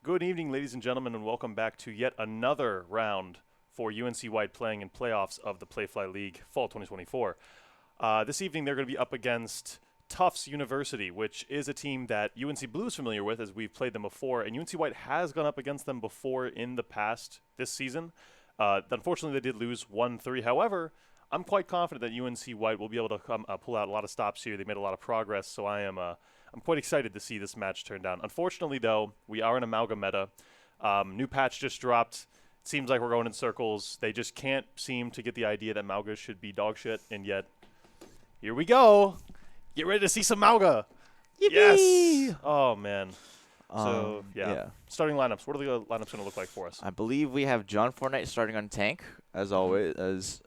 Good evening, ladies and gentlemen, and welcome back to yet another round for UNC White playing in playoffs of the Playfly League Fall 2024. This evening, they're going to be up against Tufts University, which is a team that UNC Blue is familiar with as we've played them before, and UNC White has gone up against them before in the past this season. Unfortunately, they did lose 1-3. However, I'm quite confident that UNC White will be able to pull out a lot of stops here. They made a lot of progress, so I'm quite excited to see this match turn down. Unfortunately, though, we are in Amalgam meta. New patch just dropped. It seems like we're going in circles. They just can't seem to get the idea that Mauga should be dog shit, and yet here we go. Get ready to see some Mauga. Yippee! Yes. Oh, man. So, yeah. Starting lineups. What are the lineups going to look like for us? I believe we have John Fortnite starting on tank, as always, as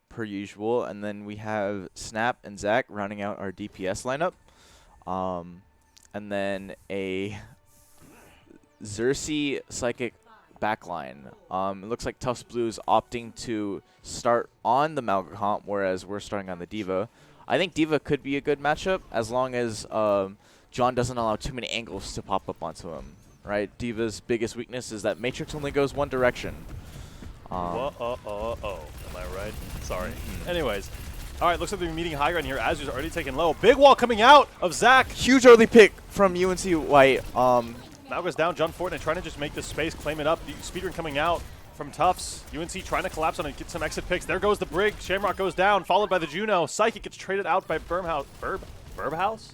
per usual. And then we have Snap and Zach rounding out our DPS lineup. And then a Xerxes Psychic backline. It looks like Tufts Blue is opting to start on the Mauga comp, whereas we're starting on the D.Va. I think D.Va could be a good matchup as long as John doesn't allow too many angles to pop up onto him, right? D.Va's biggest weakness is that Matrix only goes one direction. Am I right? Sorry. Anyways. All right, looks like they're meeting high ground here. Azu's already taken low. Big wall coming out of Zach. Huge early pick from UNC White. Mauga's down. John Fortnite trying to just make this space, claim it up. Speedrun coming out from Tufts. UNC trying to collapse on it, get some exit picks. There goes the Brig. Shamrock goes down, followed by the Juno. Psychic gets traded out by Burbhouse. Burbhouse?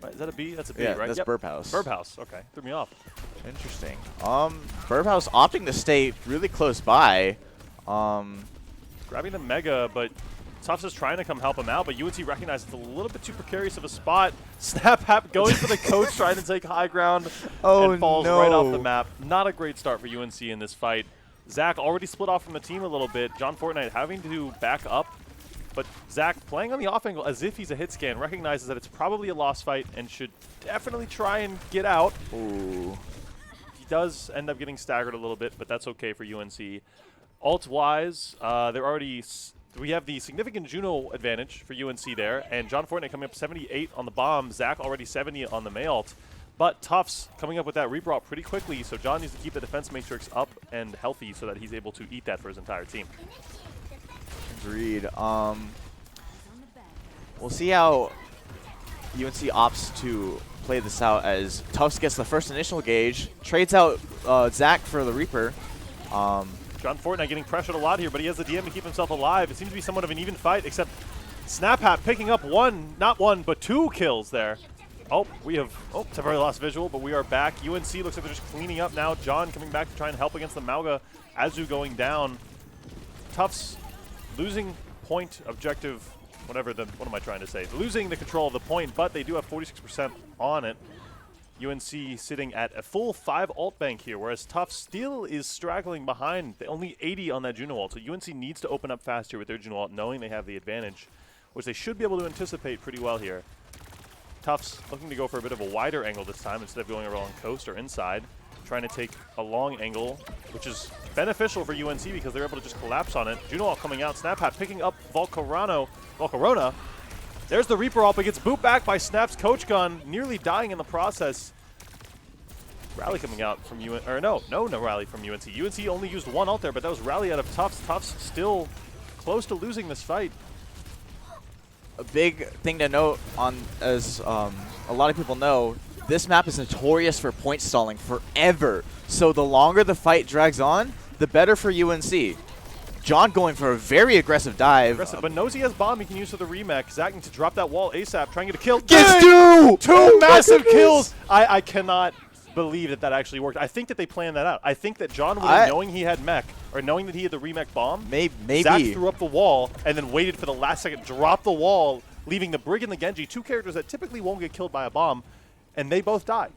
Right, is that a B? That's a B, yeah, right? That's yep. Burbhouse. Burbhouse. Okay, threw me off. Interesting. Burbhouse opting to stay really close by. Grabbing the Mega, but Tufts is trying to come help him out, but UNC recognizes it's a little bit too precarious of a spot. Snap Hap going for the coach, trying to take high ground, and falls right off the map. Not a great start for UNC in this fight. Zach already split off from the team a little bit. John Fortnite having to back up, but Zach playing on the off angle as if he's a hit scan, recognizes that it's probably a lost fight and should definitely try and get out. Ooh. He does end up getting staggered a little bit, but that's okay for UNC. Ult-wise, we have the significant Juno advantage for UNC there, and John Fortnite coming up 78 on the bomb, Zach already 70 on the mail ult. But Tufts coming up with that reaper ult pretty quickly, so John needs to keep the defense matrix up and healthy so that he's able to eat that for his entire team. Agreed. We'll see how UNC opts to play this out as Tufts gets the first initial gauge, trades out Zach for the reaper. John Fortnite getting pressured a lot here, but he has the DM to keep himself alive. It seems to be somewhat of an even fight, except Snap Hat picking up not one, but 2 kills there. Temporarily lost visual, but we are back. UNC looks like they're just cleaning up now. John coming back to try and help against the Mauga. Azu going down. Tufts losing point objective, what am I trying to say? Losing the control of the point, but they do have 46% on it. UNC sitting at a full 5 ult bank here, whereas Tufts still is straggling behind. They only 80 on that Juno ult, so UNC needs to open up fast here with their Juno ult, knowing they have the advantage, which they should be able to anticipate pretty well here. Tufts looking to go for a bit of a wider angle this time instead of going along coast or inside, trying to take a long angle, which is beneficial for UNC because they're able to just collapse on it. Juno ult coming out, Snap Hat picking up Volcarona. There's the Reaper ult, but gets booped back by Snap's coach gun, nearly dying in the process. Rally coming out from UNC, or no rally from UNC. UNC only used 1 ult there, but that was rally out of Tufts. Tufts still close to losing this fight. A big thing to note as a lot of people know, this map is notorious for point stalling forever. So the longer the fight drags on, the better for UNC. John going for a very aggressive dive. But knows he has bomb he can use for the remake. Zach needs to drop that wall ASAP, trying to get a kill. Gets 2 massive kills! I cannot believe that actually worked. I think that they planned that out. I think that John would have, knowing he had mech, or knowing that he had the remake bomb, maybe Zach threw up the wall and then waited for the last second, dropped the wall, leaving the Brig and the Genji, 2 characters that typically won't get killed by a bomb, and they both die.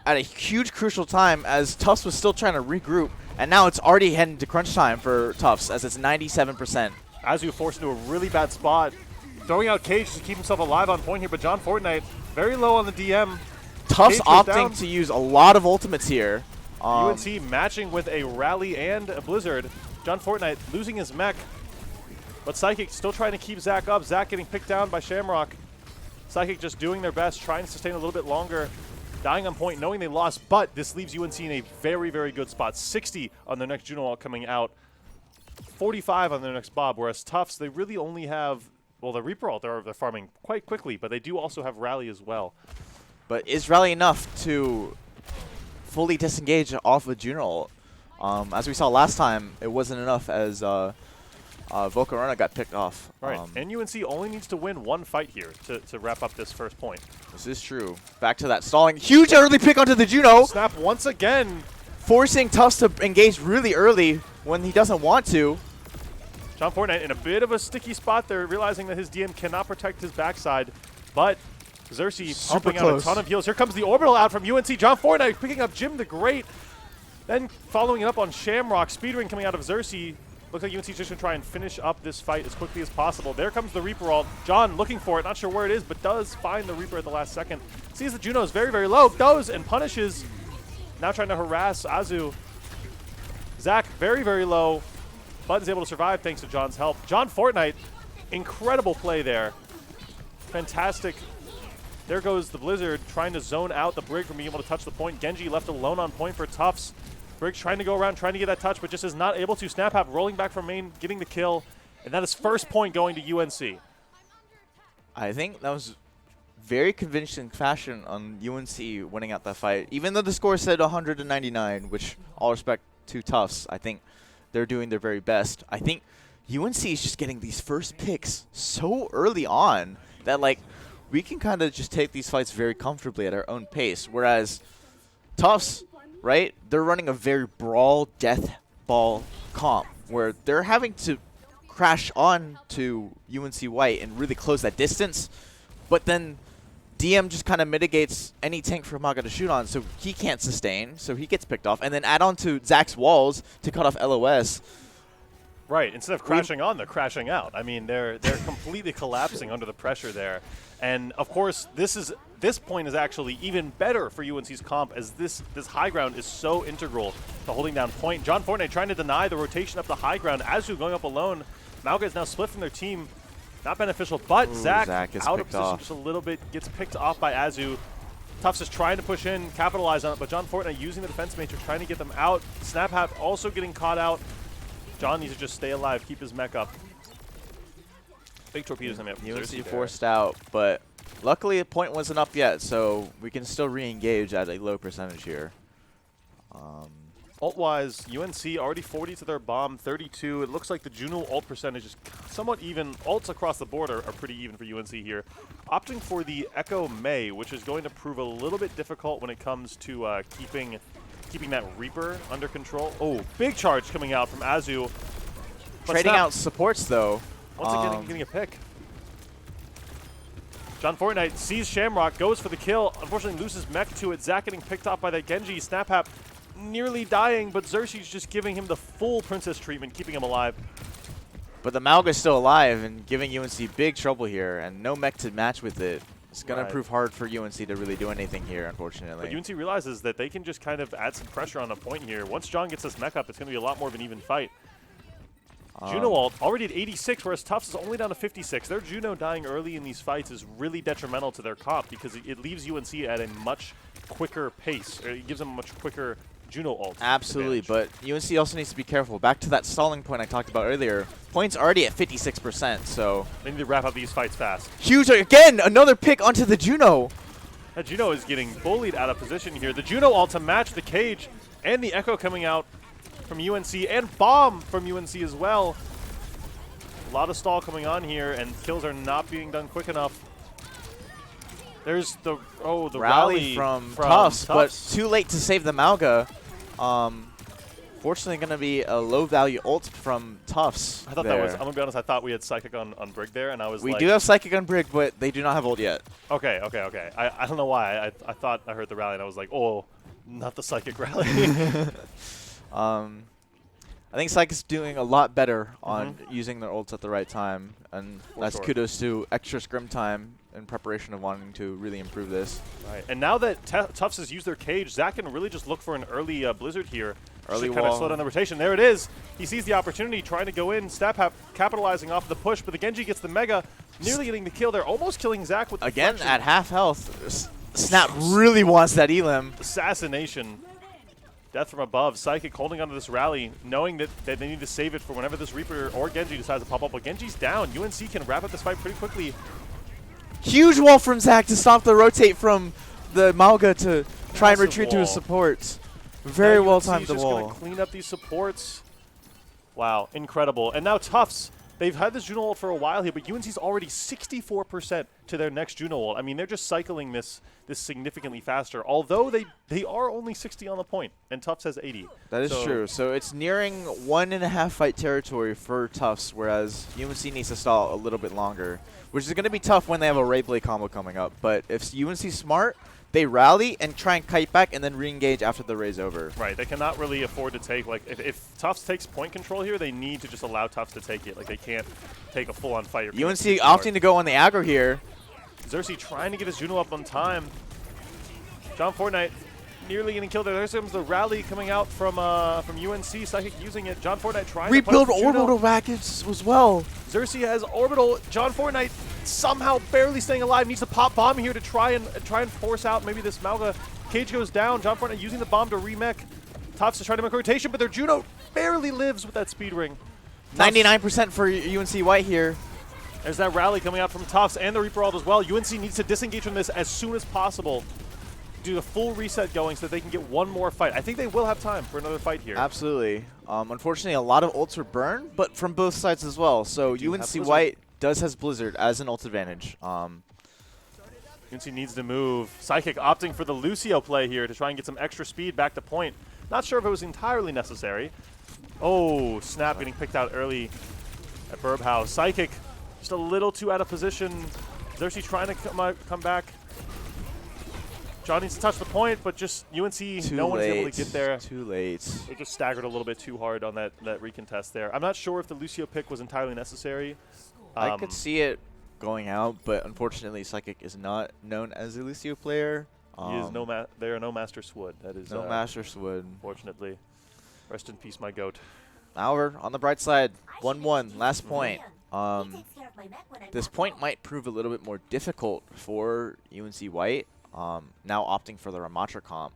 At a huge crucial time as Tufts was still trying to regroup, and now it's already heading to crunch time for Tufts as it's 97%. Azu forced into a really bad spot, throwing out Cage to keep himself alive on point here, but John Fortnite very low on the DM. Tufts opting to use a lot of ultimates here. UNC matching with a Rally and a Blizzard. John Fortnite losing his mech, but Psychic still trying to keep Zach up. Zach getting picked down by Shamrock. Psychic just doing their best, trying to sustain a little bit longer. dying on point, knowing they lost, but this leaves UNC in a very, very good spot. 60 on their next Juno ult coming out, 45 on their next Bob, whereas Tufts, they really only have, well, the Reaper ult, they're farming quite quickly, but they do also have Rally as well. But is Rally enough to fully disengage off of Juno ult? As we saw last time, it wasn't enough as Volcarona got picked off. Right, and UNC only needs to win one fight here to wrap up this first point. This is true. Back to that stalling. Huge early pick onto the Juno. Snap once again. Forcing Tufts to engage really early when he doesn't want to. John Fortnite in a bit of a sticky spot there, realizing that his DM cannot protect his backside, but Xerxes pumping out a ton of heals. Here comes the orbital out from UNC. John Fortnite picking up Jim the Great, then following it up on Shamrock. Speedring coming out of Xerxes. Looks like UNC's just going to try and finish up this fight as quickly as possible. There comes the Reaper ult. John looking for it, not sure where it is, but does find the Reaper at the last second. Sees the Juno is very, very low, goes and punishes. Now trying to harass Azu. Zach very, very low, but is able to survive thanks to John's help. John Fortnite, incredible play there. Fantastic. There goes the Blizzard trying to zone out the Brig from being able to touch the point. Genji left alone on point for Tufts. Brig trying to go around, trying to get that touch, but just is not able to. Snap rolling back from main, getting the kill, and that is first point going to UNC. I think that was very convincing fashion on UNC winning out that fight. Even though the score said 199, which all respect to Tufts, I think they're doing their very best. I think UNC is just getting these first picks so early on that, like, we can kind of just take these fights very comfortably at our own pace, whereas Tufts, right, they're running a very brawl, death ball comp where they're having to crash on to UNC White and really close that distance, but then DM just kind of mitigates any tank for Maga to shoot on, so he can't sustain, so he gets picked off, and then add on to Zach's walls to cut off LOS. Right, instead of crashing on, they're crashing out. I mean, they're completely collapsing under the pressure there. And of course, this point is actually even better for UNC's comp, as this high ground is so integral to holding down point. John Fortnite trying to deny the rotation up the high ground. Azu going up alone. Mauga is now split from their team. Not beneficial, but Ooh, Zach out of position off just a little bit, gets picked off by Azu. Tufts is trying to push in, capitalize on it, but John Fortnite using the defense matrix, trying to get them out. Snap also getting caught out. John needs to just stay alive, keep his mech up. Big torpedoes coming up from Xerxes UNC there. forced out, but luckily the point wasn't up yet, so we can still re-engage at a low percentage here. Ult-wise, UNC already 40 to their bomb, 32. It looks like the Juno ult percentage is somewhat even. Ults across the board are pretty even for UNC here. Opting for the Echo May, which is going to prove a little bit difficult when it comes to keeping that Reaper under control. Oh, big charge coming out from Azu. Trading out supports, though. Once again, getting a pick. John Fortnite sees Shamrock, goes for the kill. Unfortunately, loses mech to it. Zach getting picked off by that Genji. Snap nearly dying, but Xerxes just giving him the full princess treatment, keeping him alive. But the Mauga's still alive and giving UNC big trouble here, and no mech to match with it. It's going to prove hard for UNC to really do anything here, unfortunately. But UNC realizes that they can just kind of add some pressure on a point here. Once John gets this mech up, it's going to be a lot more of an even fight. Juno ult already at 86, whereas Tufts is only down to 56. Their Juno dying early in these fights is really detrimental to their comp because it leaves UNC at a much quicker pace. It gives them a much quicker Juno ult. Absolutely, advantage. but UNC also needs to be careful. Back to that stalling point I talked about earlier. Points already at 56%, so They need to wrap up these fights fast. huge again. Another pick onto the Juno. That Juno is getting bullied out of position here. The Juno ult to match the cage, and the Echo coming out from UNC, and Bomb from UNC as well. A lot of stall coming on here, and kills are not being done quick enough. There's the rally from Tufts, but too late to save the Mauga. Fortunately, going to be a low-value ult from Tufts. I thought that was, I'm going to be honest, I thought we had Psychic on Brig there, and I was like... We do have Psychic on Brig, but they do not have ult yet. Okay. I don't know why. I thought I heard the rally, and I was like, oh, not the Psychic rally. I think Psychic's doing a lot better on using their ults at the right time, and that's kudos to extra scrim time in preparation of wanting to really improve this. Right, and now that Tufts has used their cage, Zach can really just look for an early Blizzard here. Early kind of slow down the rotation. There it is. He sees the opportunity, trying to go in. Snap capitalizing off the push, but the Genji gets the Mega, nearly getting the kill there, almost killing Zach with the Again, deflection. at half health, Snap really wants that Elim. Assassination. Death from above. Psychic holding onto this rally, knowing that they need to save it for whenever this Reaper or Genji decides to pop up. But Genji's down. UNC can wrap up this fight pretty quickly. Huge wall from Zach to stop the rotate from the Mauga to try and Massive retreat to wall. his supports. Very well timed the just wall. gonna clean up these supports. Wow, incredible. And now Tufts, they've had this Juno ult for a while here, but UNC's already 64% to their next Juno ult. I mean, they're just cycling this significantly faster, although they are only 60 on the point, and Tufts has 80. That is true. So it's nearing 1.5 fight territory for Tufts, whereas UNC needs to stall a little bit longer, which is going to be tough when they have a Ray Blade combo coming up. But if UNC's smart, they rally and try and kite back and then re-engage after the Ray's over. Right, they cannot really afford to take, like, if Tufts takes point control here, they need to just allow Tufts to take it. Like, they can't take a full-on fight. UNC opting to go on the aggro here. Xerxes trying to get his Juno up on time. John Fortnite nearly getting killed there. There's the rally coming out from UNC. Psychic using it. John Fortnite trying to Rebuild punish the Juno. orbital package as well. Xerxes has orbital. John Fortnite somehow barely staying alive. Needs to pop bomb here to try and force out maybe this Mauga. Cage goes down. John Fortnite using the bomb to remech. Tufts is trying to make a rotation, but their Juno barely lives with that speed ring. 99% for UNC White here. There's that rally coming out from Tufts and the Reaper ult as well. UNC needs to disengage from this as soon as possible. Do a full reset going so that they can get one more fight. I think they will have time for another fight here. Absolutely. Unfortunately, a lot of ults were burned, but from both sides as well. So UNC White does has Blizzard as an ult advantage. UNC needs to move. Psychic opting for the Lucio play here to try and get some extra speed back to point. Not sure if it was entirely necessary. Oh, Snap getting picked out early at Burb House. Psychic just a little too out of position. Xerxes trying to come back. John needs to touch the point, but just UNC, no one's able to get there. Too late. They just staggered a little bit too hard on that recontest there. I'm not sure if the Lucio pick was entirely necessary. I could see it going out, but unfortunately, Psychic is not known as a Lucio player. He is there are no Master Swood. That is no Master Swood. Unfortunately. Rest in peace, my goat. However, on the bright side, 1-1, last point. This point might prove a little bit more difficult for UNC White. Now opting for the Ramatra comp.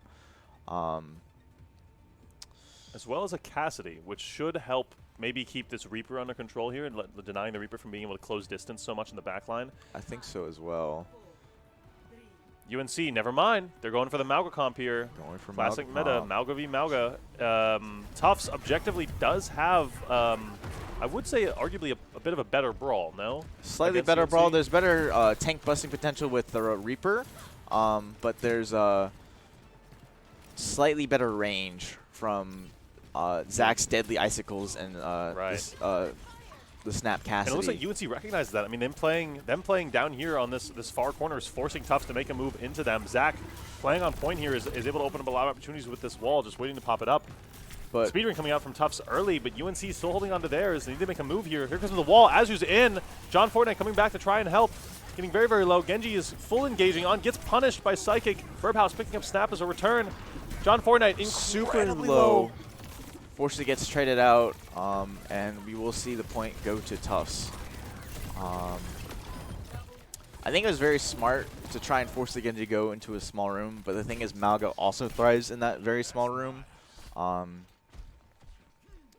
As well as a Cassidy, which should help maybe keep this Reaper under control here and denying the Reaper from being able to close distance so much in the back line. I think so as well. UNC, never mind. They're going for the Mauga comp here. Going for classic Mauga meta, comp. Mauga v Mauga. Tufts objectively does have, I would say, arguably a bit of a better brawl, no? Slightly better brawl. There's better tank busting potential with the Reaper. But there's a slightly better range from Zach's Deadly Icicles and the Snap Cassidy. And it looks like UNC recognizes that. I mean, them playing down here on this far corner is forcing Tufts to make a move into them. Zach playing on point here is able to open up a lot of opportunities with this wall, just waiting to pop it up. But Speedring coming out from Tufts early, but UNC still holding on to theirs. They need to make a move here. Here comes the wall. Azu's in. John Fortnite coming back to try and help. Getting very, very low. Genji is full engaging on. Gets punished by Psychic. Burbhouse picking up Snap as a return. John Fortnite super incredibly low. Fortunately gets traded out, and we will see the point go to Tufts. I think it was very smart to try and force the Genji to go into a small room, but the thing is Mauga also thrives in that very small room. Yeah,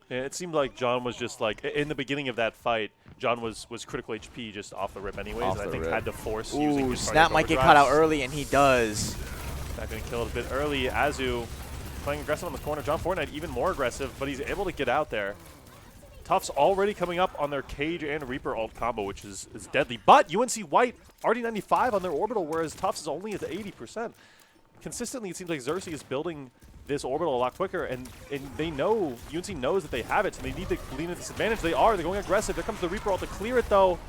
it seemed like John was just like, in the beginning of that fight, John was critical HP just off the rip anyways, and I think had to force using his Snap might get caught out early, and he does. Not going to kill it a bit early. Azu playing aggressive on the corner. John Fortnite even more aggressive, but he's able to get out there. Tufts already coming up on their Cage and Reaper ult combo, which is deadly. But UNC White already 95 on their orbital, whereas Tufts is only at 80%. Consistently, it seems like Xerxes is building this orbital a lot quicker, and they know, UNC knows that they have it, so they need to lean into this advantage. They're going aggressive. There comes the Reaper ult to clear it, though.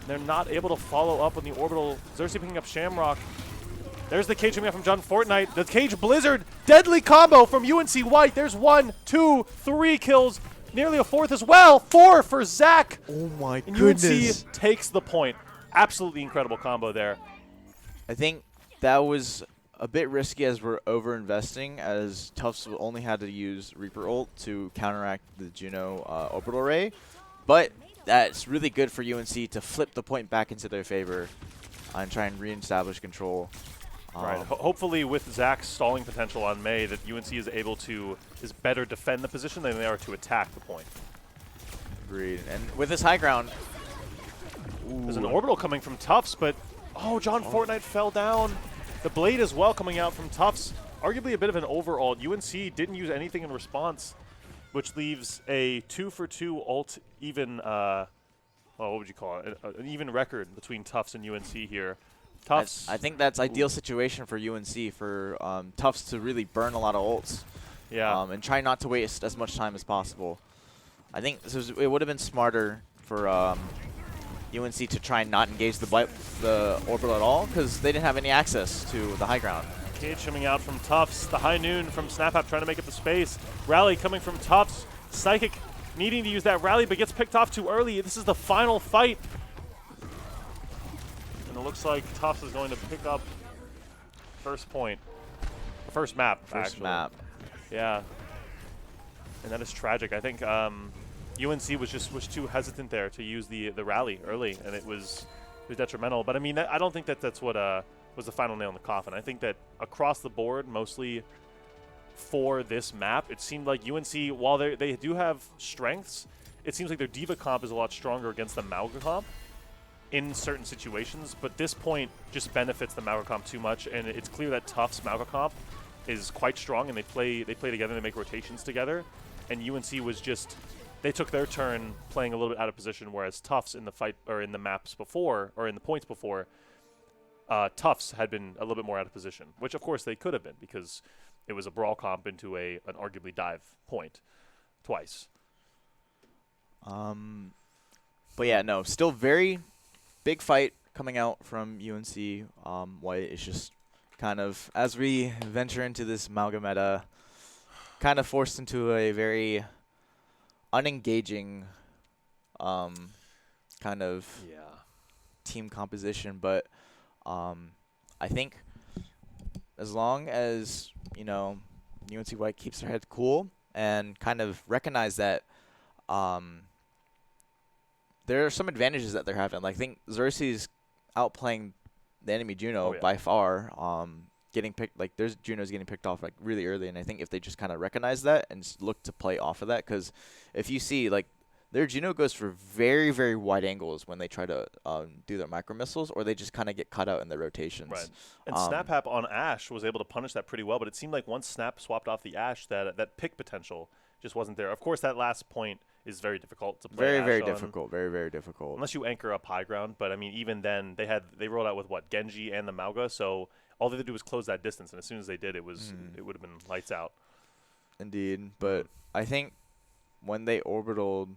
They're not able to follow up on the orbital. Xerxes picking up Shamrock. There's the Cage coming out from John Fortnite. The Cage Blizzard. Deadly combo from UNC White. There's 1, 2, 3 kills. Nearly a fourth as well. 4 for Zach. Oh my and goodness. UNC takes the point. Absolutely incredible combo there. I think that was a bit risky as we're over-investing, as Tufts only had to use Reaper ult to counteract the Juno orbital ray. But that's really good for UNC to flip the point back into their favor. and try and reestablish control. Right. Hopefully, with Zach's stalling potential on May, that UNC is better defend the position than they are to attack the point. Agreed. And with this high ground, there's an orbital coming from Tufts, but John Fortnite fell down. The blade as well coming out from Tufts. Arguably a bit of an over-ult. UNC didn't use anything in response, which leaves a 2-for-2 ult even. What would you call it? An even record between Tufts and UNC here. Tufts. I think that's ideal situation for UNC for Tufts to really burn a lot of ults. Yeah. And try not to waste as much time as possible. I think it would have been smarter for UNC to try and not engage the orbital at all because they didn't have any access to the high ground. Cage coming out from Tufts. The high noon from SnapHap trying to make up the space. Rally coming from Tufts. Psychic needing to use that rally but gets picked off too early. This is the final fight. And it looks like Tufts is going to pick up first point. First map, First actually. map. Yeah. And that is tragic. I think UNC was too hesitant there to use the rally early, and it was detrimental. But I mean, I don't think that's what was the final nail in the coffin. I think that across the board, mostly for this map, it seemed like UNC, while they do have strengths, it seems like their Diva comp is a lot stronger against the Mauga comp in certain situations. But this point just benefits the Mauga comp too much, and it's clear that Tufts Mauga comp is quite strong, and they play together, they make rotations together. And UNC was just, they took their turn playing a little bit out of position, whereas Tufts in the fight or in the maps before or in the points before, Tufts had been a little bit more out of position, which of course they could have been because it was a brawl comp into an arguably dive point twice. But yeah, no, still very big fight coming out from UNC. White is just kind of, as we venture into this Mauga meta, kind of forced into a very unengaging kind of team composition. But I think as long as, UNC White keeps their head cool and kind of recognize that there are some advantages that they're having. Like, I think Xerxes outplaying the enemy Juno by far. Getting picked, like, there's Juno's getting picked off like really early, and I think if they just kind of recognize that and look to play off of that, because if you see, like, their Juno goes for very, very wide angles when they try to do their micro missiles, or they just kind of get cut out in their rotations. Right. And SnapHap on Ashe was able to punish that pretty well, but it seemed like once Snap swapped off the Ashe, that pick potential just wasn't there. Of course, that last point is very difficult to play. Very, Ashe very on, difficult. Very, very difficult. Unless you anchor up high ground, but I mean, even then, they rolled out with what, Genji and the Mauga, so all they had to do was close that distance, and as soon as they did, it would have been lights out. Indeed, but I think when they orbitaled,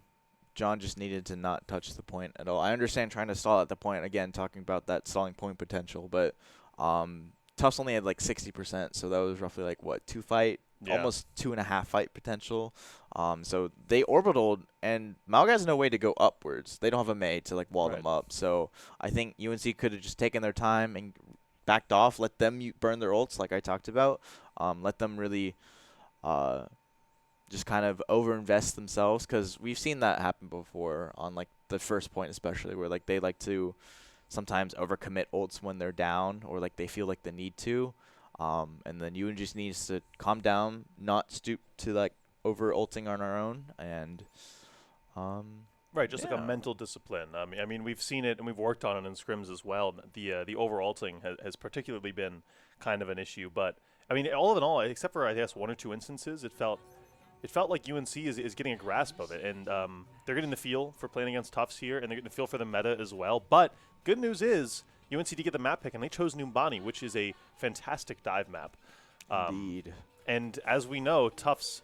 John just needed to not touch the point at all. I understand trying to stall at the point, again, talking about that stalling point potential, but Tufts only had like 60%, so that was roughly like, what, 2 fight? Yeah. Almost 2.5 fight potential. So they orbitaled, and Mauga has no way to go upwards. They don't have a Mei to like wall them up. So I think UNC could have just taken their time and backed off, let them burn their ults like I talked about, let them really just kind of overinvest themselves, because we've seen that happen before on like the first point especially, where like they like to sometimes overcommit ults when they're down, or like they feel like they need to. And then UNC just needs to calm down, not stoop to like over ulting on our own, and right, just like a mental discipline. I mean, we've seen it and we've worked on it in scrims as well. The over ulting has particularly been kind of an issue, but I mean, all in all, except for I guess 1 or 2 instances, it felt like UNC is getting a grasp of it, and they're getting the feel for playing against Tufts here, and they're getting the feel for the meta as well. But good news is UNC did get the map pick, and they chose Numbani, which is a fantastic dive map. Indeed. And as we know, Tufts,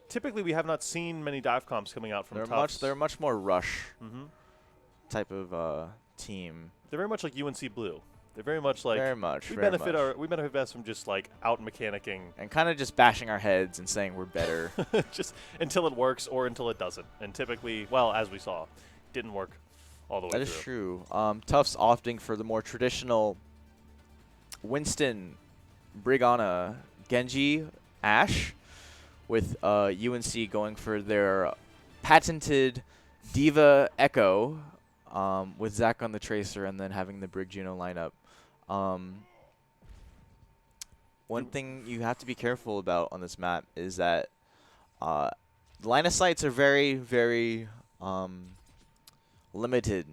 typically we have not seen many dive comps coming out from Tufts. They're much more rush type of team. They're very much like UNC Blue. They're very much like we benefit best from just like out mechanicking and kind of just bashing our heads and saying we're better, just until it works or until it doesn't. And typically, well, as we saw, didn't work all the way through. That is true. Tufts opting for the more traditional Winston, Brigana, Genji, Ashe, with UNC going for their patented Diva Echo, with Zach on the Tracer and then having the Brig Juno lineup. One thing you have to be careful about on this map is that line of sights are very, very limited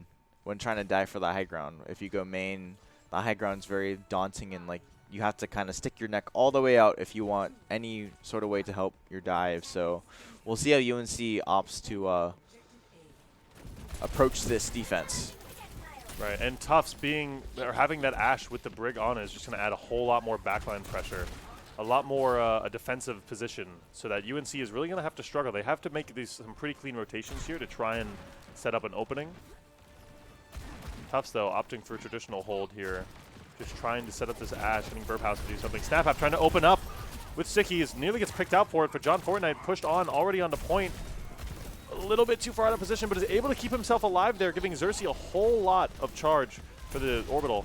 when trying to dive for the high ground. If you go main, the high ground is very daunting, and like you have to kind of stick your neck all the way out if you want any sort of way to help your dive. So we'll see how UNC opts to approach this defense. Right, and Tufts having that Ashe with the Brig on it is just going to add a whole lot more backline pressure, a lot more a defensive position, so that UNC is really going to have to struggle. They have to make some pretty clean rotations here to try and set up an opening. Tufts, though, opting for a traditional hold here, just trying to set up this Ashe, getting Burphouse to do something. Snap trying to open up with Sickies, nearly gets picked out for it, but John Fortnite pushed on already on the point. A little bit too far out of position, but is able to keep himself alive there, giving Xerxes a whole lot of charge for the orbital.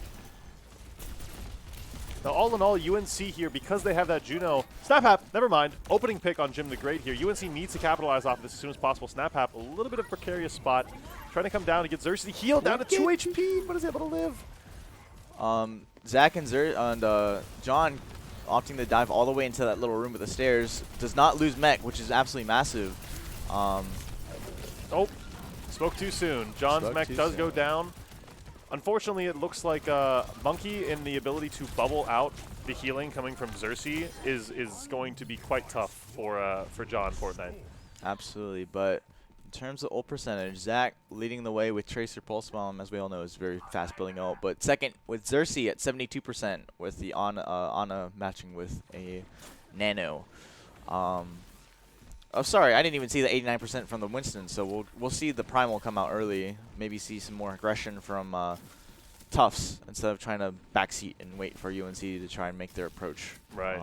Now, all in all, UNC here, because they have that Juno. SnapHap, never mind. Opening pick on Jim the Great here. UNC needs to capitalize off this as soon as possible. SnapHap, a little bit of precarious spot. Trying to come down to get Xerxes healed down to 2 HP, but is able to live. Zach and John opting to dive all the way into that little room with the stairs. Does not lose mech, which is absolutely massive. Oh, spoke too soon. John's mech does go down. Unfortunately, it looks like Monkey in the ability to bubble out the healing coming from Xerxes is going to be quite tough for John Fortnite. Absolutely, but in terms of ult percentage, Zach leading the way with Tracer Pulse Bomb, as we all know, is very fast building ult. But second with Xerxes at 72%, with the Ana matching with a Nano. Oh, sorry, I didn't even see the 89% from the Winston, so we'll see the Primal come out early. Maybe see some more aggression from Tufts instead of trying to backseat and wait for UNC to try and make their approach. Right.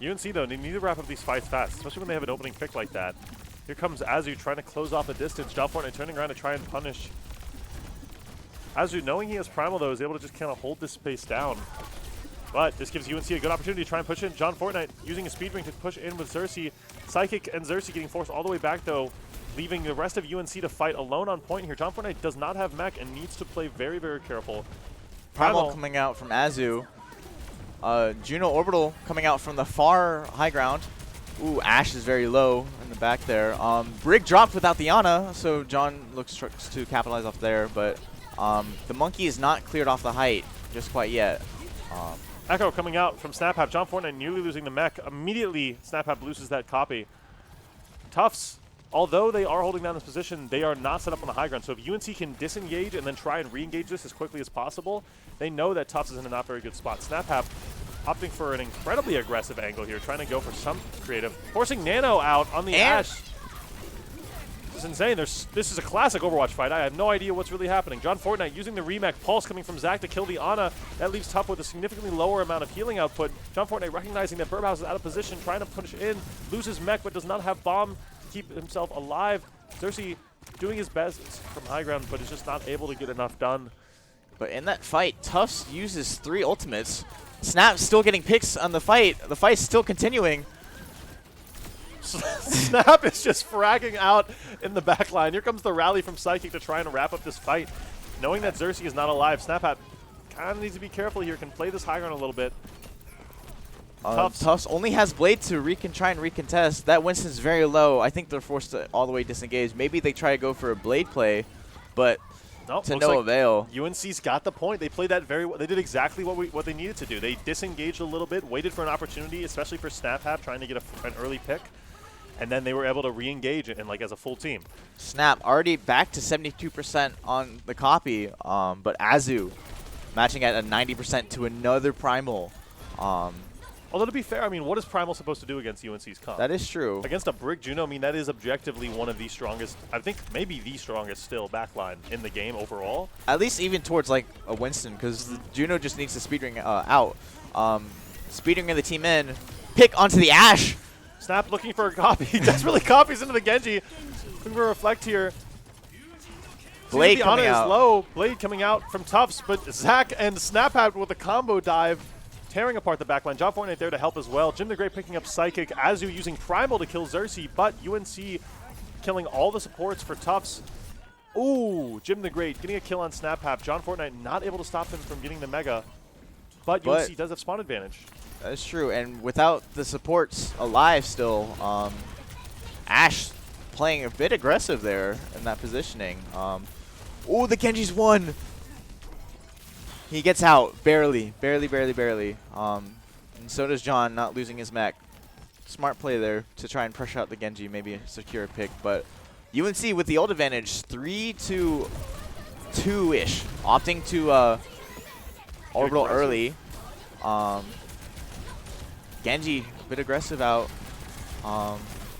UNC, though, they need to wrap up these fights fast, especially when they have an opening pick like that. Here comes Azu trying to close off the distance. John Fortnite turning around to try and punish. Azu, knowing he has Primal, though, is able to just kind of hold this space down. But this gives UNC a good opportunity to try and push in. John Fortnite using a speed ring to push in with Xerxes. Psychic and Xerxes getting forced all the way back, though, leaving the rest of UNC to fight alone on point here. John Fortnite does not have mech and needs to play very, very careful. Primal coming out from Azu. Juno Orbital coming out from the far high ground. Ooh, Ashe is very low in the back there. Brig dropped without the Ana, so John looks to capitalize off there, but the Monkey is not cleared off the height just quite yet. Echo coming out from SnapHap. John Fortnite nearly losing the mech. Immediately, SnapHap loses that copy. Tufts, although they are holding down this position, they are not set up on the high ground. So if UNC can disengage and then try and re-engage this as quickly as possible, they know that Tufts is in a not very good spot. SnapHap opting for an incredibly aggressive angle here, trying to go for some creative. Forcing Nano out on the Ashe. This is insane. This is a classic Overwatch fight. I have no idea what's really happening. John Fortnite using the remech pulse coming from Zach to kill the Ana. That leaves Tuff with a significantly lower amount of healing output. John Fortnite recognizing that Burphouse is out of position, trying to push in, loses mech, but does not have bomb to keep himself alive. Xerxes doing his best from high ground, but is just not able to get enough done. But in that fight, Tufts uses 3 ultimates. Snap still getting picks on the fight. The fight's still continuing. Snap is just fragging out in the back line. Here comes the rally from Psychic to try and wrap up this fight. Knowing that Xerxes is not alive, SnapHap kind of needs to be careful here, can play this high ground a little bit. Tufts only has Blade to try and recontest. That Winston's very low. I think they're forced to all the way disengage. Maybe they try to go for a Blade play, but nope, to no avail. UNC's got the point. They played that very well. They did exactly what they needed to do. They disengaged a little bit, waited for an opportunity, especially for SnapHap, trying to get an early pick. And then they were able to re-engage and as a full team. Snap already back to 72% on the copy, but Azu matching at a 90% to another Primal. Although to be fair, I mean, what is Primal supposed to do against UNC's comp? That is true. Against a Brig Juno, I mean, that is objectively one of the strongest, I think maybe the strongest still backline in the game overall. At least even towards like a Winston, because Juno just needs to speedring out. Speedring the team in, pick onto the Ashe. Snap looking for a copy. He desperately copies into the Genji. Looking for a reflect here. Blade the coming Ana out. Is low. Blade coming out from Tufts, but Zach and SnapHap with a combo dive, tearing apart the backline. John Fortnite there to help as well. Jim the Great picking up Psychic. Azu using Primal to kill Xerxes, but UNC killing all the supports for Tufts. Ooh, Jim the Great getting a kill on SnapHap. John Fortnite not able to stop him from getting the Mega, but UNC does have spawn advantage. That's true, and without the supports alive still, Ash playing a bit aggressive there in that positioning. Ooh, the Genji's won! He gets out, barely. And so does John, not losing his mech. Smart play there to try and pressure out the Genji, maybe secure a pick, but UNC with the ult advantage, 3-2-ish, opting to orbital early. Genji, a bit aggressive out.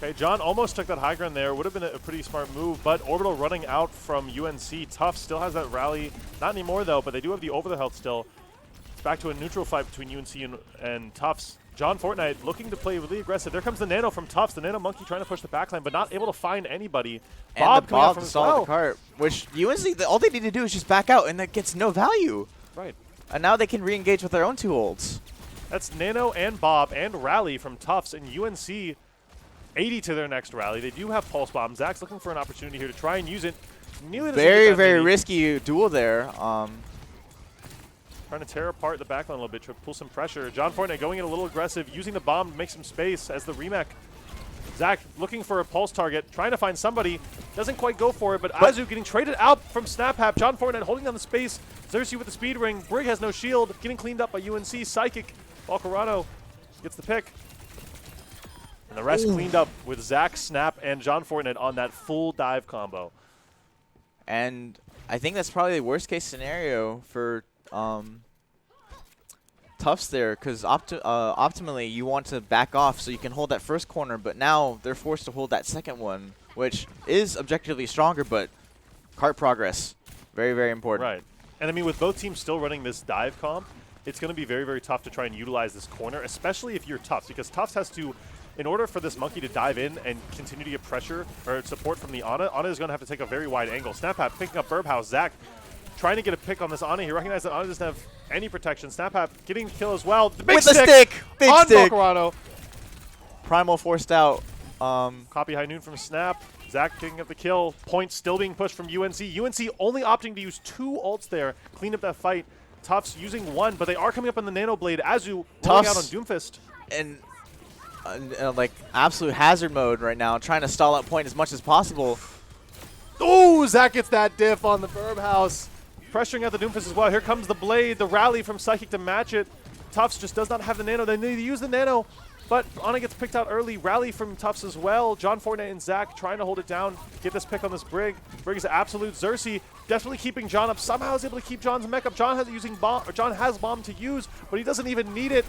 Okay, John almost took that high ground there. Would have been a pretty smart move, but orbital running out from UNC. Tufts still has that rally. Not anymore, though, but they do have the over the health still. It's back to a neutral fight between UNC and Tufts. John Fortnite looking to play really aggressive. There comes the Nano from Tufts. The Nano Monkey trying to push the backline, but not able to find anybody. And Bob the Bob from stalled the cart, which UNC, all they need to do is just back out, and that gets no value. Right. And now they can re-engage with their own 2 ults. That's Nano and Bob and Rally from Tufts, and UNC 80 to their next rally. They do have Pulse Bomb. Zach's looking for an opportunity here to try and use it. Very risky duel there. Trying to tear apart the backline a little bit, to pull some pressure. John Fortnite going in a little aggressive, using the bomb to make some space as the remake. Zach looking for a pulse target, trying to find somebody. Doesn't quite go for it, but Azu getting traded out from SnapHap. John Fortnite holding down the space. Xerxes with the speed ring. Brig has no shield. Getting cleaned up by UNC. Psychic. Volcarano gets the pick. And the rest cleaned up with Zach, Snap, and John Fortnite on that full dive combo. And I think that's probably the worst case scenario for Tufts there, because optimally you want to back off so you can hold that first corner, but now they're forced to hold that second one, which is objectively stronger, but cart progress, very important. Right. And I mean, with both teams still running this dive comp, it's going to be very tough to try and utilize this corner, especially if you're Tufts, because Tufts has to, in order for this Monkey to dive in and continue to get pressure or support from the Ana is going to have to take a very wide angle. SnapHap picking up Burbhouse. Zach trying to get a pick on this Ana. He recognized that Ana doesn't have any protection. SnapHap getting the kill as well. The big with the stick! Big on stick! Volcarano. Primal forced out. Copy high noon from Snap. Zach picking up the kill. Points still being pushed from UNC. UNC only opting to use 2 ults there. Clean up that fight. Tufts using 1, but they are coming up on the Nano Blade. Azu rolling out on Doomfist. And like absolute hazard mode right now, trying to stall out point as much as possible. Ooh, Zach gets that diff on the Burbhouse. Pressuring out the Doomfist as well. Here comes the Blade, the rally from Psychic to match it. Tufts just does not have the Nano. They need to use the Nano, but Ana gets picked out early. Rally from Tufts as well. John Fortnite and Zach trying to hold it down, get this pick on this Brig. Brig is absolute Xerxes, definitely keeping John up. Somehow is able to keep John's mech up. John has bomb to use, but he doesn't even need it.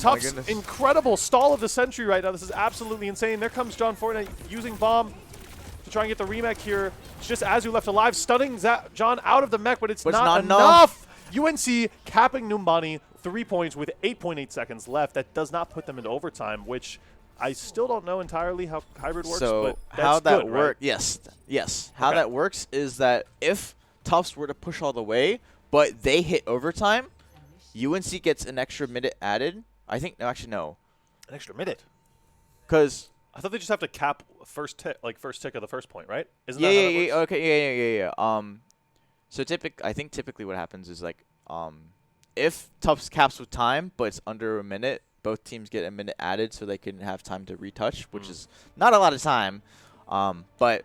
Tufts, incredible stall of the century right now. This is absolutely insane. There comes John Fortnite using bomb to try and get the remake here. It's just Azu left alive, stunning John out of the mech, but it's not enough. UNC capping Numbani 3 points with 8.8 seconds left. That does not put them into overtime, which I still don't know entirely how hybrid works. So but that's how that good, works? Right? Yes. How that works is that if Tufts were to push all the way, but they hit overtime, UNC gets an extra minute added. I think actually no. An extra minute. Because I thought they just have to cap first tick of the first point, right? Isn't that how that works? Okay, yeah. So I think typically what happens is like if Tufts caps with time, but it's under a minute, both teams get a minute added so they can have time to retouch, which is not a lot of time. But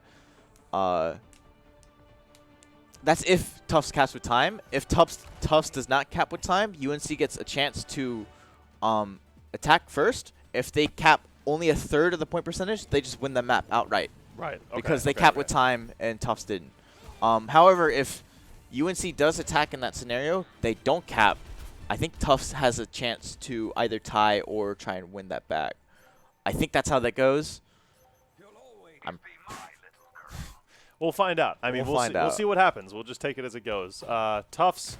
that's if Tufts caps with time. If Tufts does not cap with time, UNC gets a chance to attack first. If they cap only a third of the point percentage, they just win the map outright. Right. Okay, because they cap with time and Tufts didn't. However, if UNC does attack in that scenario, they don't cap. I think Tufts has a chance to either tie or try and win that back. I think that's how that goes. We'll find out. I mean, we'll see what happens. We'll just take it as it goes. Tufts.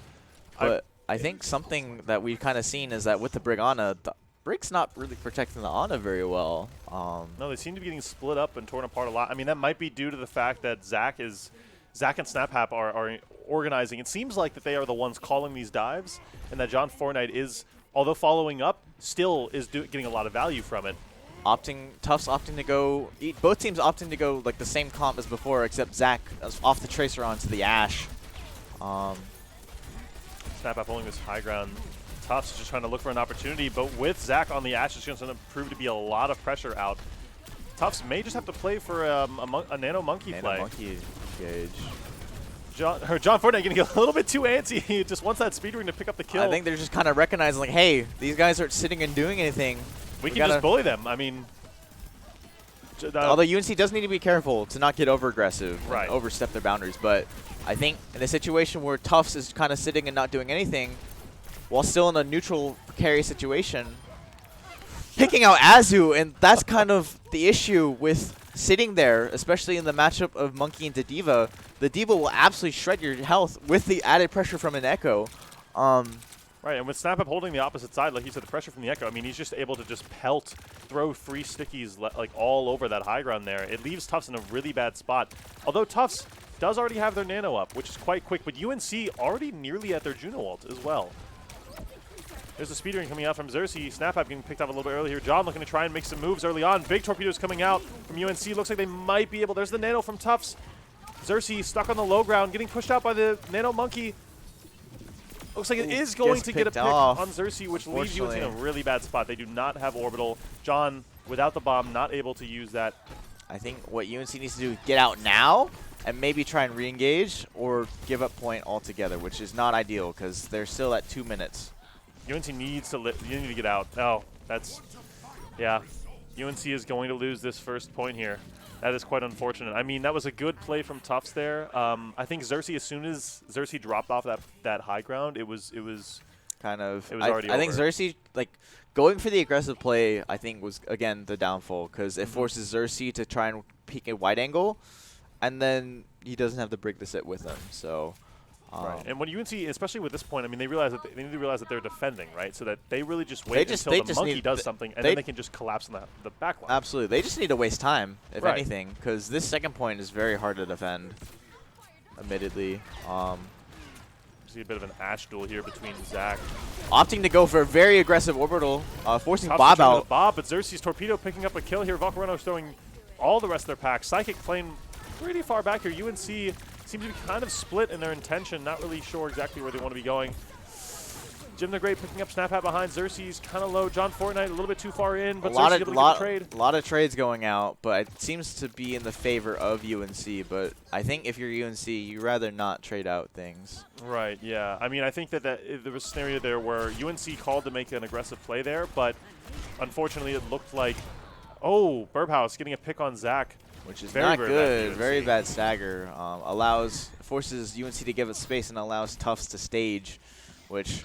But I think something that we've kind of seen is that with the Brig Ana, the Brig's not really protecting the Ana very well. No, they seem to be getting split up and torn apart a lot. I mean, that might be due to the fact that Zach and SnapHap are organizing. It seems like that they are the ones calling these dives, and that John Fortnite is, although following up, still is getting a lot of value from it. Tufts opting to go, both teams opting to go like the same comp as before, except Zach is off the Tracer onto the Ashe. Snap up holding this high ground. Tufts is just trying to look for an opportunity, but with Zach on the Ashe, it's going to prove to be a lot of pressure out. Tufts may just have to play for a Nano Monkey play. Nano Monkey gauge. John Fortnite getting a little bit too antsy. He just wants that speed ring to pick up the kill. I think they're just kind of recognizing, like, hey, these guys aren't sitting and doing anything. We can just bully them. I mean, although UNC does need to be careful to not get over-aggressive right. and overstep their boundaries. But I think in a situation where Tufts is kind of sitting and not doing anything, while still in a neutral carry situation, picking out Azu, and that's kind of the issue with sitting there, especially in the matchup of Monkey into D.Va. The D.Va will absolutely shred your health with the added pressure from an Echo. Right, and with Snap Up holding the opposite side, like you said, the pressure from the Echo, I mean, he's just able to just throw 3 stickies like all over that high ground there. It leaves Tufts in a really bad spot. Although Tufts does already have their Nano up, which is quite quick, but UNC already nearly at their Juno ult as well. There's the speed ring coming out from Xerxes. Snap Up getting picked up a little bit early here. John looking to try and make some moves early on. Big torpedoes coming out from UNC. Looks like they might be able. There's the Nano from Tufts. Xerxes stuck on the low ground, getting pushed out by the Nano Monkey. Looks like it is going to get a pick on Xerxes, which leaves UNC in a really bad spot. They do not have orbital. John, without the bomb, not able to use that. I think what UNC needs to do is get out now and maybe try and re-engage or give up point altogether, which is not ideal because they're still at 2 minutes. UNC needs to get out. Oh, yeah. UNC is going to lose this first point here. That is quite unfortunate. I mean, that was a good play from Tufts there. I think Xerxes, as soon as Xerxes dropped off that high ground, it was kind of. It was already over. I think Xerxes, like, going for the aggressive play, I think was again the downfall because it forces Xerxes to try and peek a wide angle, and then he doesn't have the brig to sit with him. So. Right, and when UNC, especially with this point, I mean, they need to realize that they're defending, right? So that they really just wait until the Monkey does something, and then they can just collapse on the back line. Absolutely, they just need to waste time, if anything, because this second point is very hard to defend. Admittedly, see a bit of an Ashe duel here between Zach, opting to go for a very aggressive orbital, forcing Tufts Bob out. Bob, but Xerxes Torpedo picking up a kill here. Valkyrie throwing all the rest of their pack. Psychic playing pretty far back here. UNC seems to be kind of split in their intention, not really sure exactly where they want to be going. Jim the Great picking up Snap Hat behind Xerxes, kind of low. John Fortnite a little bit too far in, but Xerxes able to get the trade. A lot of trades going out, but it seems to be in the favor of UNC. But I think if you're UNC, you'd rather not trade out things. Right, yeah. I mean, I think that there was a scenario there where UNC called to make an aggressive play there, but unfortunately it looked like, oh, Burbhouse getting a pick on Zach. Which is very, not very good. Bad very bad stagger. Forces UNC to give it space and allows Tufts to stage, which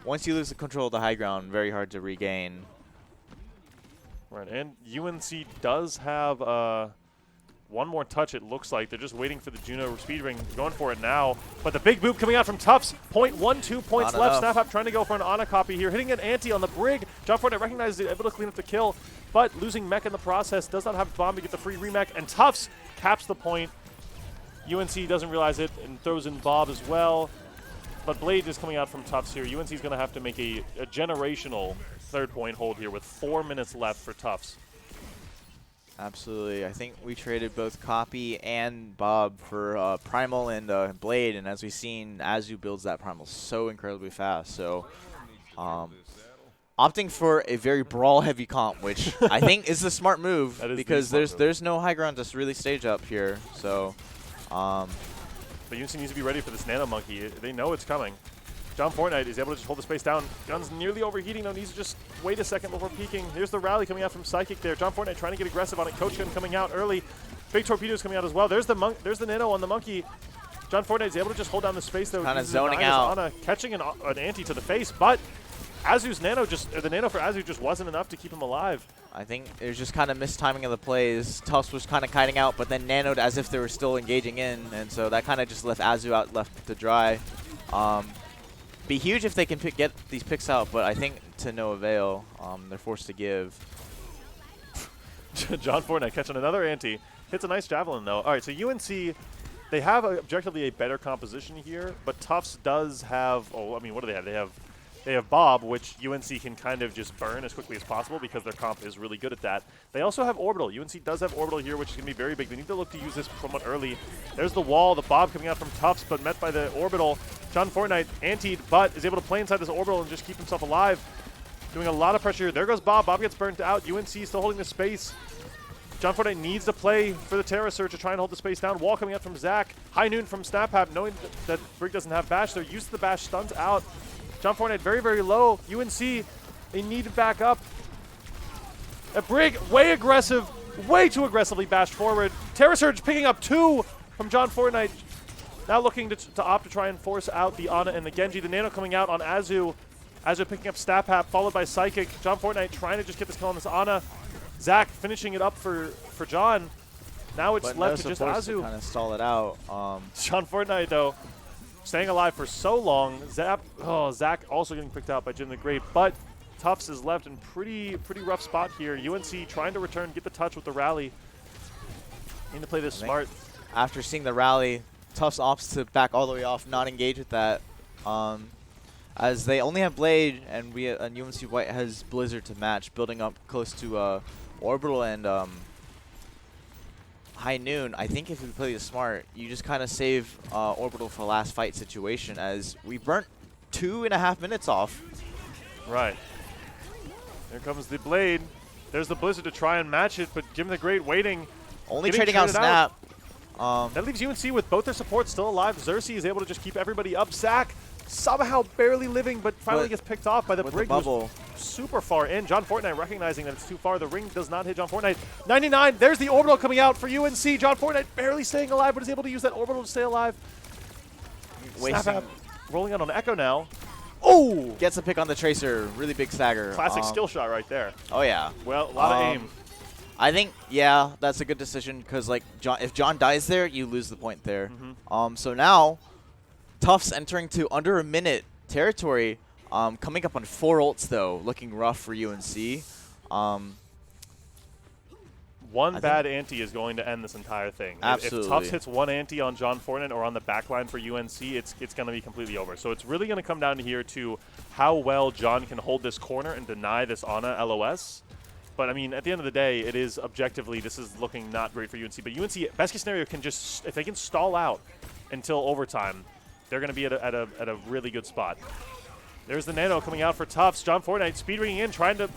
once you lose the control of the high ground, very hard to regain. Right, and UNC does have one more touch, it looks like. They're just waiting for the Juno speed ring, going for it now. But the big boop coming out from Tufts. 0.12 points Not left. enough. Snap Up trying to go for an Ana copy here, hitting an anti on the brig. John Fortnite recognizes it, able to clean up the kill, but losing mech in the process. Does not have bomb to get the free remech, and Tufts caps the point. UNC doesn't realize it and throws in Bob as well. But Blade is coming out from Tufts here. UNC is going to have to make a generational third point hold here with 4 minutes left for Tufts. Absolutely. I think we traded both Copy and Bob for Primal and Blade, and as we've seen, Azu builds that Primal so incredibly fast. So opting for a very brawl-heavy comp, which I think is the smart move because there's no high ground to really stage up here. So, but UNC needs to be ready for this Nano Monkey. They know it's coming. John Fortnite is able to just hold the space down. Gun's nearly overheating, though. Needs to just wait a second before peeking. Here's the rally coming out from Psychic there. John Fortnite trying to get aggressive on it. Coach Gun coming out early. Big torpedoes coming out as well. There's the Nano on the Monkey. John Fortnite is able to just hold down the space, though. Kind of zoning out. Ana catching an anti to the face, but Azu's Nano the Nano for Azu just wasn't enough to keep him alive. I think it was just kind of mistiming of the plays. Tufts was kind of kiting out, but then nanoed as if they were still engaging in, and so that kind of just left Azu out left to dry. Be huge if they can get these picks out, but I think to no avail. They're forced to give. John Fortnite catching another anti. Hits a nice javelin, though. All right, so UNC, they have objectively a better composition here, but Tufts does have, I mean, what do they have? They have They have Bob, which UNC can kind of just burn as quickly as possible because their comp is really good at that. They also have Orbital. UNC does have Orbital here, which is going to be very big. They need to look to use this somewhat early. There's the wall, the Bob coming out from Tufts, but met by the Orbital. John Fortnite antied, but is able to play inside this Orbital and just keep himself alive. Doing a lot of pressure here. There goes Bob. Bob gets burnt out. UNC still holding the space. John Fortnite needs to play for the Terra Surge to try and hold the space down. Wall coming out from Zach. High noon from SnapHap, knowing that Brig doesn't have Bash. They're used to the Bash stuns out. John Fortnite very, very low. UNC, they need to back up. Brig, way aggressive, way too aggressively bashed forward. Terra Surge picking up 2 from John Fortnite. Now looking to opt to try and force out the Ana and the Genji. The Nano coming out on Azu. Azu picking up SnapHap, followed by Psychic. John Fortnite trying to just get this kill on this Ana. Zach finishing it up for John. Now it's left to just Azu. Kind of stall it out. John Fortnite, though, staying alive for so long. Zach also getting picked out by Jin the Great, but Tufts is left in pretty rough spot here. UNC trying to return, get the touch with the rally. Need to play this smart. After seeing the rally, Tufts opts to back all the way off, not engage with that. As they only have Blade, and UNC White has Blizzard to match, building up close to Orbital and High Noon. I think if we play this smart, you just kind of save Orbital for last fight situation, as we burnt 2.5 minutes off. Right. Here comes the Blade. There's the Blizzard to try and match it, but Jim the Great waiting. Only trading out Snap. That leaves UNC with both their supports still alive. Xerxes is able to just keep everybody up. Zach somehow barely living, but finally gets picked off by the Brig. Bubble. Super far in. John Fortnite recognizing that it's too far. The ring does not hit John Fortnite. 99. There's the Orbital coming out for UNC. John Fortnite barely staying alive, but is able to use that Orbital to stay alive. SnapHap rolling out on Echo now. Oh! Gets a pick on the Tracer. Really big stagger. Classic skill shot right there. Oh, yeah. Well, a lot of aim. I think, yeah, that's a good decision because, like, if John dies there, you lose the point there. So now, Tufts entering to under a minute territory, coming up on 4 ults, though, looking rough for UNC. One bad ante is going to end this entire thing. Absolutely. If Tufts hits one ante on John Fortnite or on the backline for UNC, it's going to be completely over. So it's really going to come down here to how well John can hold this corner and deny this Ana LOS. But, I mean, at the end of the day, it is objectively, this is looking not great for UNC. But UNC, best case scenario, can just, if they can stall out until overtime, they're going to be at a really good spot. There's the Nano coming out for Tufts. John Fortnite speed ringing in, trying to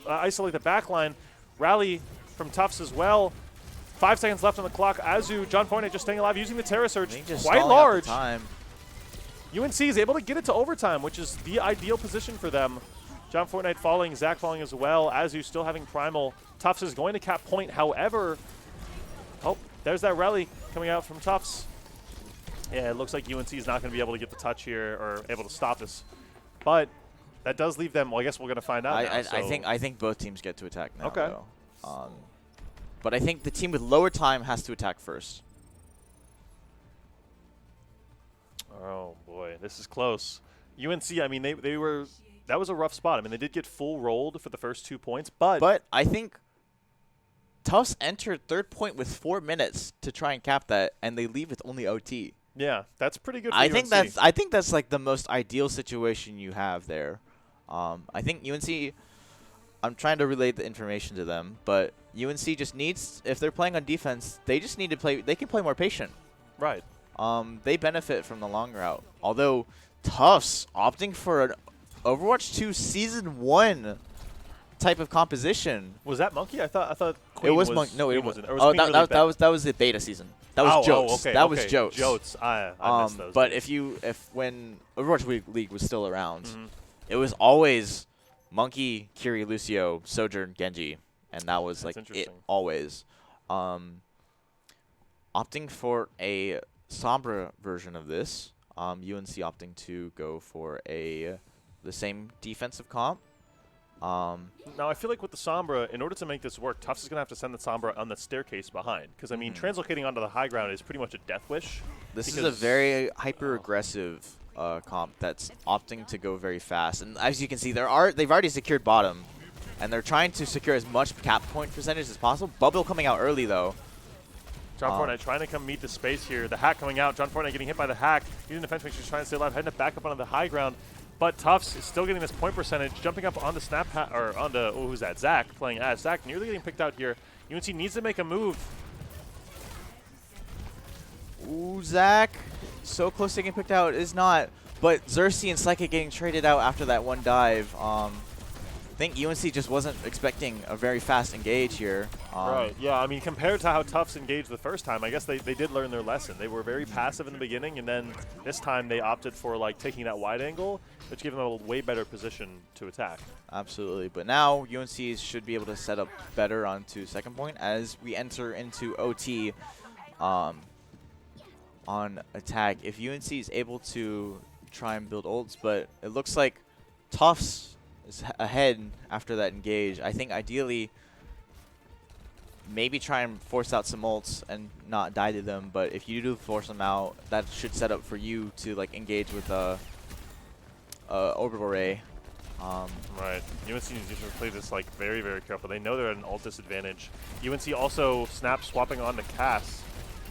isolate the backline. Rally from Tufts as well. 5 seconds left on the clock. Azu, John Fortnite just staying alive, using the Terra Surge quite large. UNC is able to get it to overtime, which is the ideal position for them. John Fortnite falling, Zach falling as well. Azu still having Primal. Tufts is going to cap point, however. Oh, there's that rally coming out from Tufts. Yeah, it looks like UNC is not going to be able to get the touch here or able to stop this. But that does leave them, well, I guess we're going to find out I think both teams get to attack now, okay. though. But I think the team with lower time has to attack first. Oh, boy, this is close. UNC, I mean, they were... That was a rough spot. I mean, they did get full rolled for the first 2 points, but... But I think Tufts entered 3rd point with 4 minutes to try and cap that, and they leave with only OT. Yeah, that's pretty good for UNC. UNC. I think that's like the most ideal situation you have there. I think UNC... I'm trying to relay the information to them, but UNC just needs... If they're playing on defense, they just need to play... They can play more patient. Right. They benefit from the long route. Although, Tufts opting for an Overwatch 2 Season 1 type of composition. Was that Monkey? I thought Queen it was Monkey. No, it wasn't. Oh, that was the beta season. That was Jotes. Okay, that was Jotes. Jotes. I missed those. But when Overwatch League was still around, it was always Monkey, Kiri, Lucio, Sojourn, Genji, and that was like it always. Opting for a Sombra version of this, UNC opting to go for the same defensive comp. Now, I feel like with the Sombra, in order to make this work, Tufts is going to have to send the Sombra on the staircase behind. Because, I mean, translocating onto the high ground is pretty much a death wish. This is a very hyper-aggressive comp that's opting to go very fast. And as you can see, they've already secured bottom. And they're trying to secure as much cap point percentage as possible. Bubble coming out early, though. John Fortnite trying to come meet the space here. The hack coming out. John Fortnite getting hit by the hack. Using defense makes sure he's trying to stay alive. Heading back up onto the high ground. but Tufts is still getting this point percentage, jumping up on the snap or onto who's that? Zach playing as Zach, nearly getting picked out here. UNC needs to make a move. Ooh, Zach, so close to getting picked out. Is not, but Xerxes and Psychic getting traded out after that one dive. I think UNC just wasn't expecting a very fast engage here. Right, yeah, I mean, compared to how Tufts engaged the first time, I guess they did learn their lesson. They were very passive in the beginning, and then this time they opted for, like, taking that wide angle, which gave them a way better position to attack. Absolutely, but now UNC should be able to set up better onto second point as we enter into OT on attack. If UNC is able to try and build ults, but it looks like Tufts is ahead after that engage. I think ideally maybe try and force out some ults and not die to them, but if you do force them out, that should set up for you to like engage with orbital ray. Right. UNC needs to play this like very, very careful. They know they're at an ult disadvantage. UNC also Snap swapping on to Cass.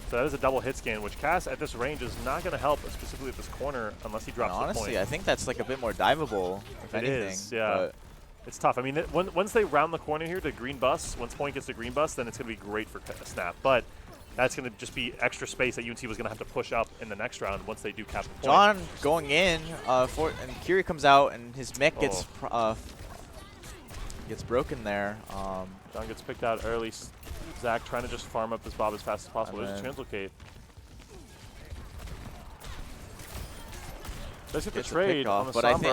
So that is a double hit scan, which Cass at this range is not going to help, specifically at this corner, unless he drops the point. Honestly, I think that's like a bit more diveable, if anything. It is, yeah. It's tough. I mean, once they round the corner here to green bus, once point gets to green bus, then it's going to be great for Snap. But that's going to just be extra space that UNC was going to have to push up in the next round once they do cap the point. John going in, and Kiri comes out, and his mech gets broken there. John gets picked out early. Zach trying to just farm up this Bob as fast as possible. There's a translocate. Let's get the trade on the but Sombra.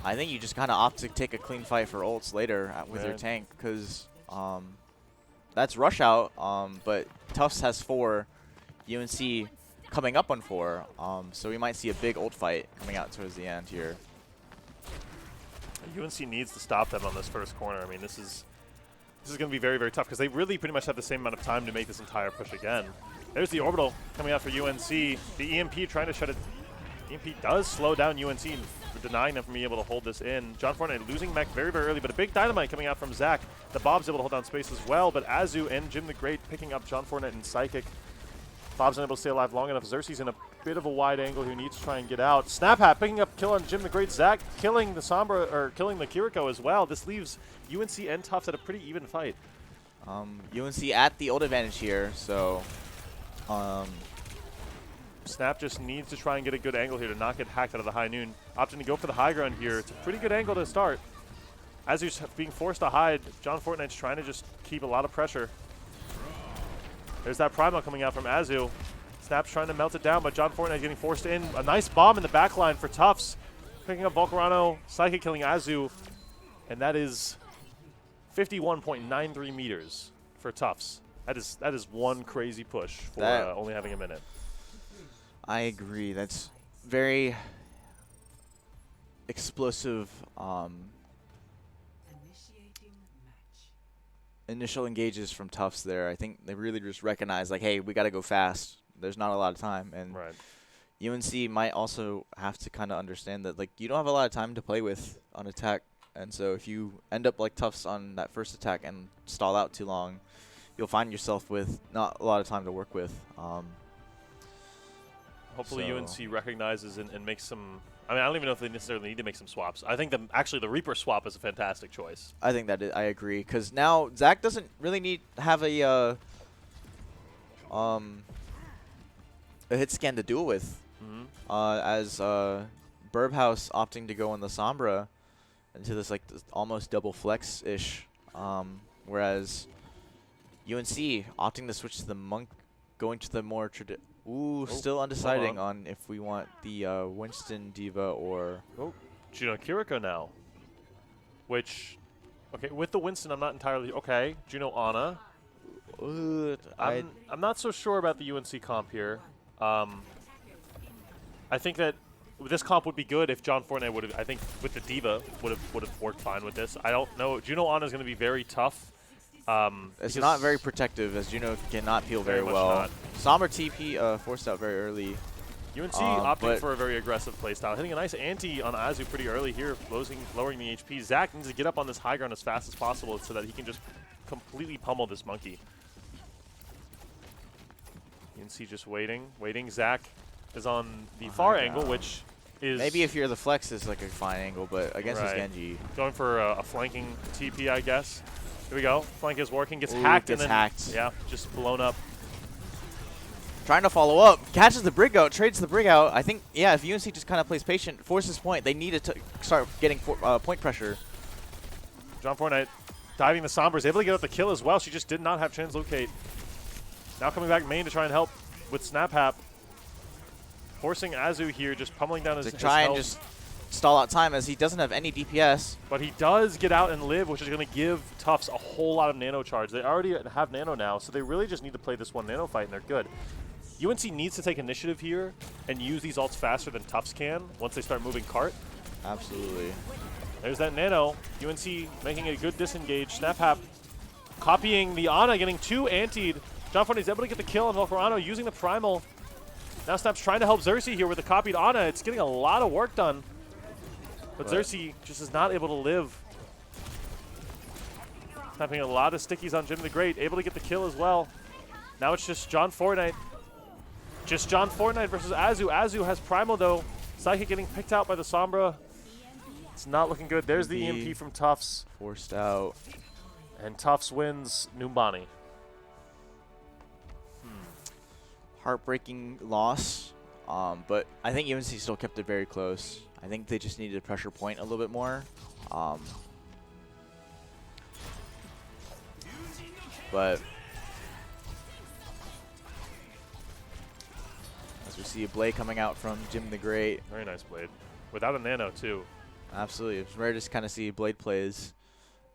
I think you just kind of opt to take a clean fight for ults later with your tank, because that's rush out. But Tufts has 4, UNC coming up on 4. So we might see a big ult fight coming out towards the end here. UNC needs to stop them on this first corner. I mean, this is going to be very, very tough because they really pretty much have the same amount of time to make this entire push again. There's the orbital coming out for UNC. The EMP trying to shut it. EMP does slow down UNC, denying them from being able to hold this in. John Fortnite losing mech very, very early, but a big dynamite coming out from Zach. The Bob's able to hold down space as well, but Azu and Jim the Great picking up John Fortnite and Psychic. Bob's unable to stay alive long enough. Xerxes in a bit of a wide angle who needs to try and get out. Snap Hat picking up kill on Jim the Great. Zach killing the Sombra, or killing the Kiriko as well. This leaves UNC and Tufts at a pretty even fight. UNC at the ult advantage here, so Snap just needs to try and get a good angle here to not get hacked out of the high noon. Opting to go for the high ground here. It's a pretty good angle to start. Azu's being forced to hide. John Fortnite's trying to just keep a lot of pressure. There's that Primal coming out from Azu. Snap's trying to melt it down, but John Fortnite getting forced in. A nice bomb in the back line for Tufts. Picking up Volcarano, Psychic killing Azu. And that is 51.93 meters for Tufts. That is one crazy push for only having a minute. I agree. That's very explosive initial engages from Tufts there. I think they really just recognize, like, hey, we got to go fast. There's not a lot of time. And UNC might also have to kind of understand that, like, you don't have a lot of time to play with on attack. And so if you end up like Tufts on that first attack and stall out too long, you'll find yourself with not a lot of time to work with. Hopefully UNC recognizes and makes some. I mean, I don't even know if they necessarily need to make some swaps. I think actually the Reaper swap is a fantastic choice. I think that I agree, because now Zach doesn't really have a hit scan to duel with, as Burbhouse opting to go on the Sombra into this like almost double flex ish, whereas UNC opting to switch to the Monk, going to the more still undeciding on if we want the Winston Diva or Juno Kiriko now. Which, okay, with the Winston, I'm not entirely okay. Juno Ana. I'm not so sure about the UNC comp here. I think that this comp would be good if John Fortnite would have. I think with the Diva would have worked fine with this. I don't know. Juno Ana is going to be very tough. It's not very protective, as Juno cannot peel very well. Sombra TP forced out very early. UNC opting for a very aggressive playstyle, hitting a nice ante on Azu pretty early here, lowering the HP. Zach needs to get up on this high ground as fast as possible so that he can just completely pummel this monkey. UNC just waiting. Zach is on the far angle, which is Maybe if you're the flex is like a fine angle, but against his Genji. Going for a flanking TP, I guess. Here we go. Flank is working. Gets Ooh, hacked. gets and then, hacked. Yeah, just blown up. Trying to follow up. Catches the brig out. Trades the brig out. I think, yeah, if UNC just kind of plays patient, forces point, they need to start getting point pressure. John Fortnite diving the Sombra is able to get out the kill as well. She just did not have translocate. Now coming back main to try and help with Snap Hap. Forcing Azu here, just pummeling down his try health. And just stall out time as he doesn't have any DPS. But he does get out and live, which is going to give Tufts a whole lot of nano charge. They already have nano now, so they really just need to play this one nano fight, and they're good. UNC needs to take initiative here and use these ults faster than Tufts can once they start moving cart. Absolutely. There's that nano. UNC making a good disengage. Snap Hap copying the Ana, getting 2 antied. John Fortnite's able to get the kill on Volcarano using the primal. Now Snap's trying to help Xerxes here with the copied Ana. It's getting a lot of work done. But Xerxes just is not able to live. Snapping a lot of stickies on Jim the Great. Able to get the kill as well. Now it's just John Fortnite. Just John Fortnite versus Azu. Azu has primal though. Psychic getting picked out by the Sombra. It's not looking good. There's the EMP from Tufts. Forced out. And Tufts wins Numbani. Heartbreaking loss, but I think UNC still kept it very close. I think they just needed to pressure point a little bit more. But as we see a blade coming out from Jim the Great. Very nice blade. Without a nano, too. Absolutely. It's rare to kind of see blade plays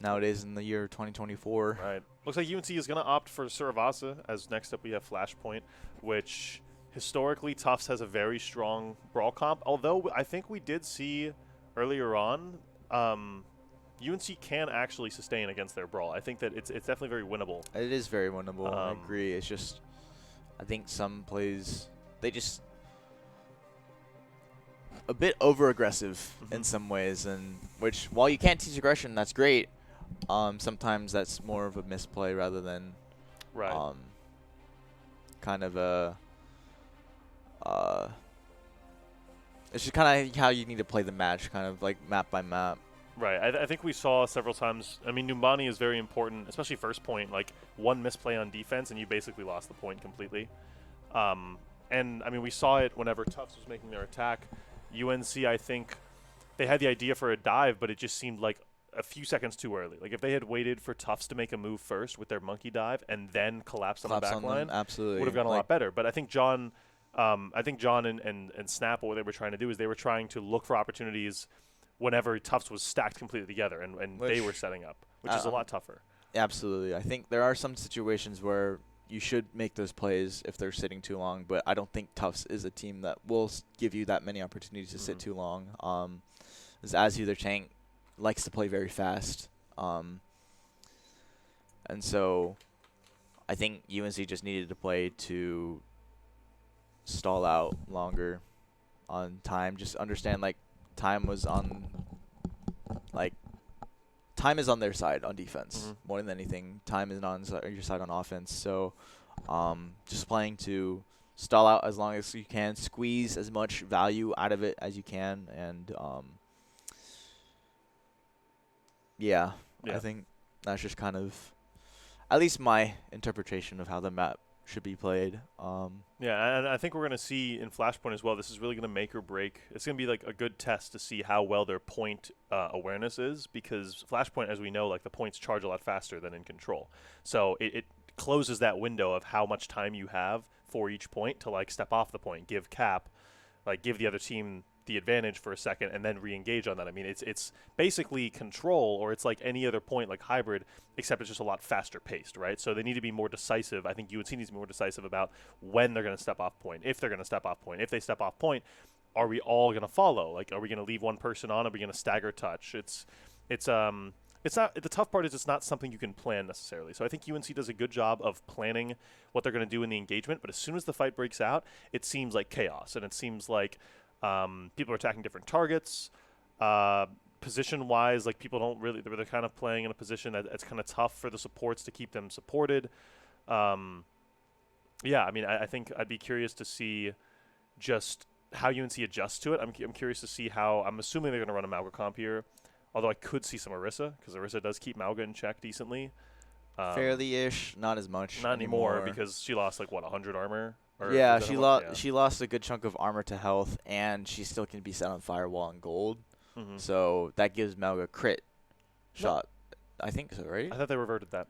nowadays in the year 2024. Right. Looks like UNC is going to opt for Suravasa, as next up we have Flashpoint, which historically Tufts has a very strong brawl comp. Although I think we did see earlier on, UNC can actually sustain against their brawl. I think that it's definitely very winnable. It is very winnable. I agree. It's just, I think some plays, they just a bit over aggressive in some ways, and which while you can't teach aggression, that's great. Sometimes that's more of a misplay rather than kind of a it's just kind of how you need to play the match, kind of like map by map. Right. I think we saw several times. I mean, Numbani is very important, especially first point. Like one misplay on defense, and you basically lost the point completely. And I mean, we saw it whenever Tufts was making their attack. UNC, I think, they had the idea for a dive, but it just seemed like a few seconds too early. Like if they had waited for Tufts to make a move first with their monkey dive and then collapsed on the back line, absolutely would have gone a lot better. But I think John, and Snap, what they were trying to do is they were trying to look for opportunities whenever Tufts was stacked completely together, and they were setting up, which is a lot tougher. Absolutely. I think there are some situations where you should make those plays if they're sitting too long, but I don't think Tufts is a team that will give you that many opportunities to sit too long. As Azu, their tank, likes to play very fast. And so I think UNC just needed to play to stall out longer on time. Just understand, like, time is on their side on defense more than anything. Time is on your side on offense. So just playing to stall out as long as you can, squeeze as much value out of it as you can, and I think that's just kind of at least my interpretation of how the map should be played. Yeah, and I think we're going to see in Flashpoint as well, this is really going to make or break. It's going to be like a good test to see how well their point awareness is, because Flashpoint, as we know, like the points charge a lot faster than in Control. So it closes that window of how much time you have for each point to like step off the point, give cap, like give the other team the advantage for a second and then re-engage on that. I mean, it's basically Control, or it's like any other point like Hybrid, except it's just a lot faster paced, right? So they need to be more decisive. I think UNC needs to be more decisive about when they're going to step off point, if they're going to step off point. If they step off point, are we all going to follow? Like, are we going to leave one person on? Are we going to stagger touch? It's not, the tough part is it's not something you can plan necessarily. So I think UNC does a good job of planning what they're going to do in the engagement, but as soon as the fight breaks out, it seems like chaos, and it seems like people are attacking different targets. Position-wise, like people don't really, they're kind of playing in a position that's kind of tough for the supports to keep them supported. Yeah, I mean, I think I'd be curious to see just how UNC adjusts to it. I'm curious to see how. I'm assuming they're going to run a Mauga comp here, although I could see some Orisa because Orisa does keep Mauga in check decently. Fairly-ish, not as much. Not anymore because she lost like what 100 armor. Yeah, she lost a good chunk of armor to health, and she still can be set on firewall and gold. Mm-hmm. So that gives Mauga crit shot. I think so, right? I thought they reverted that.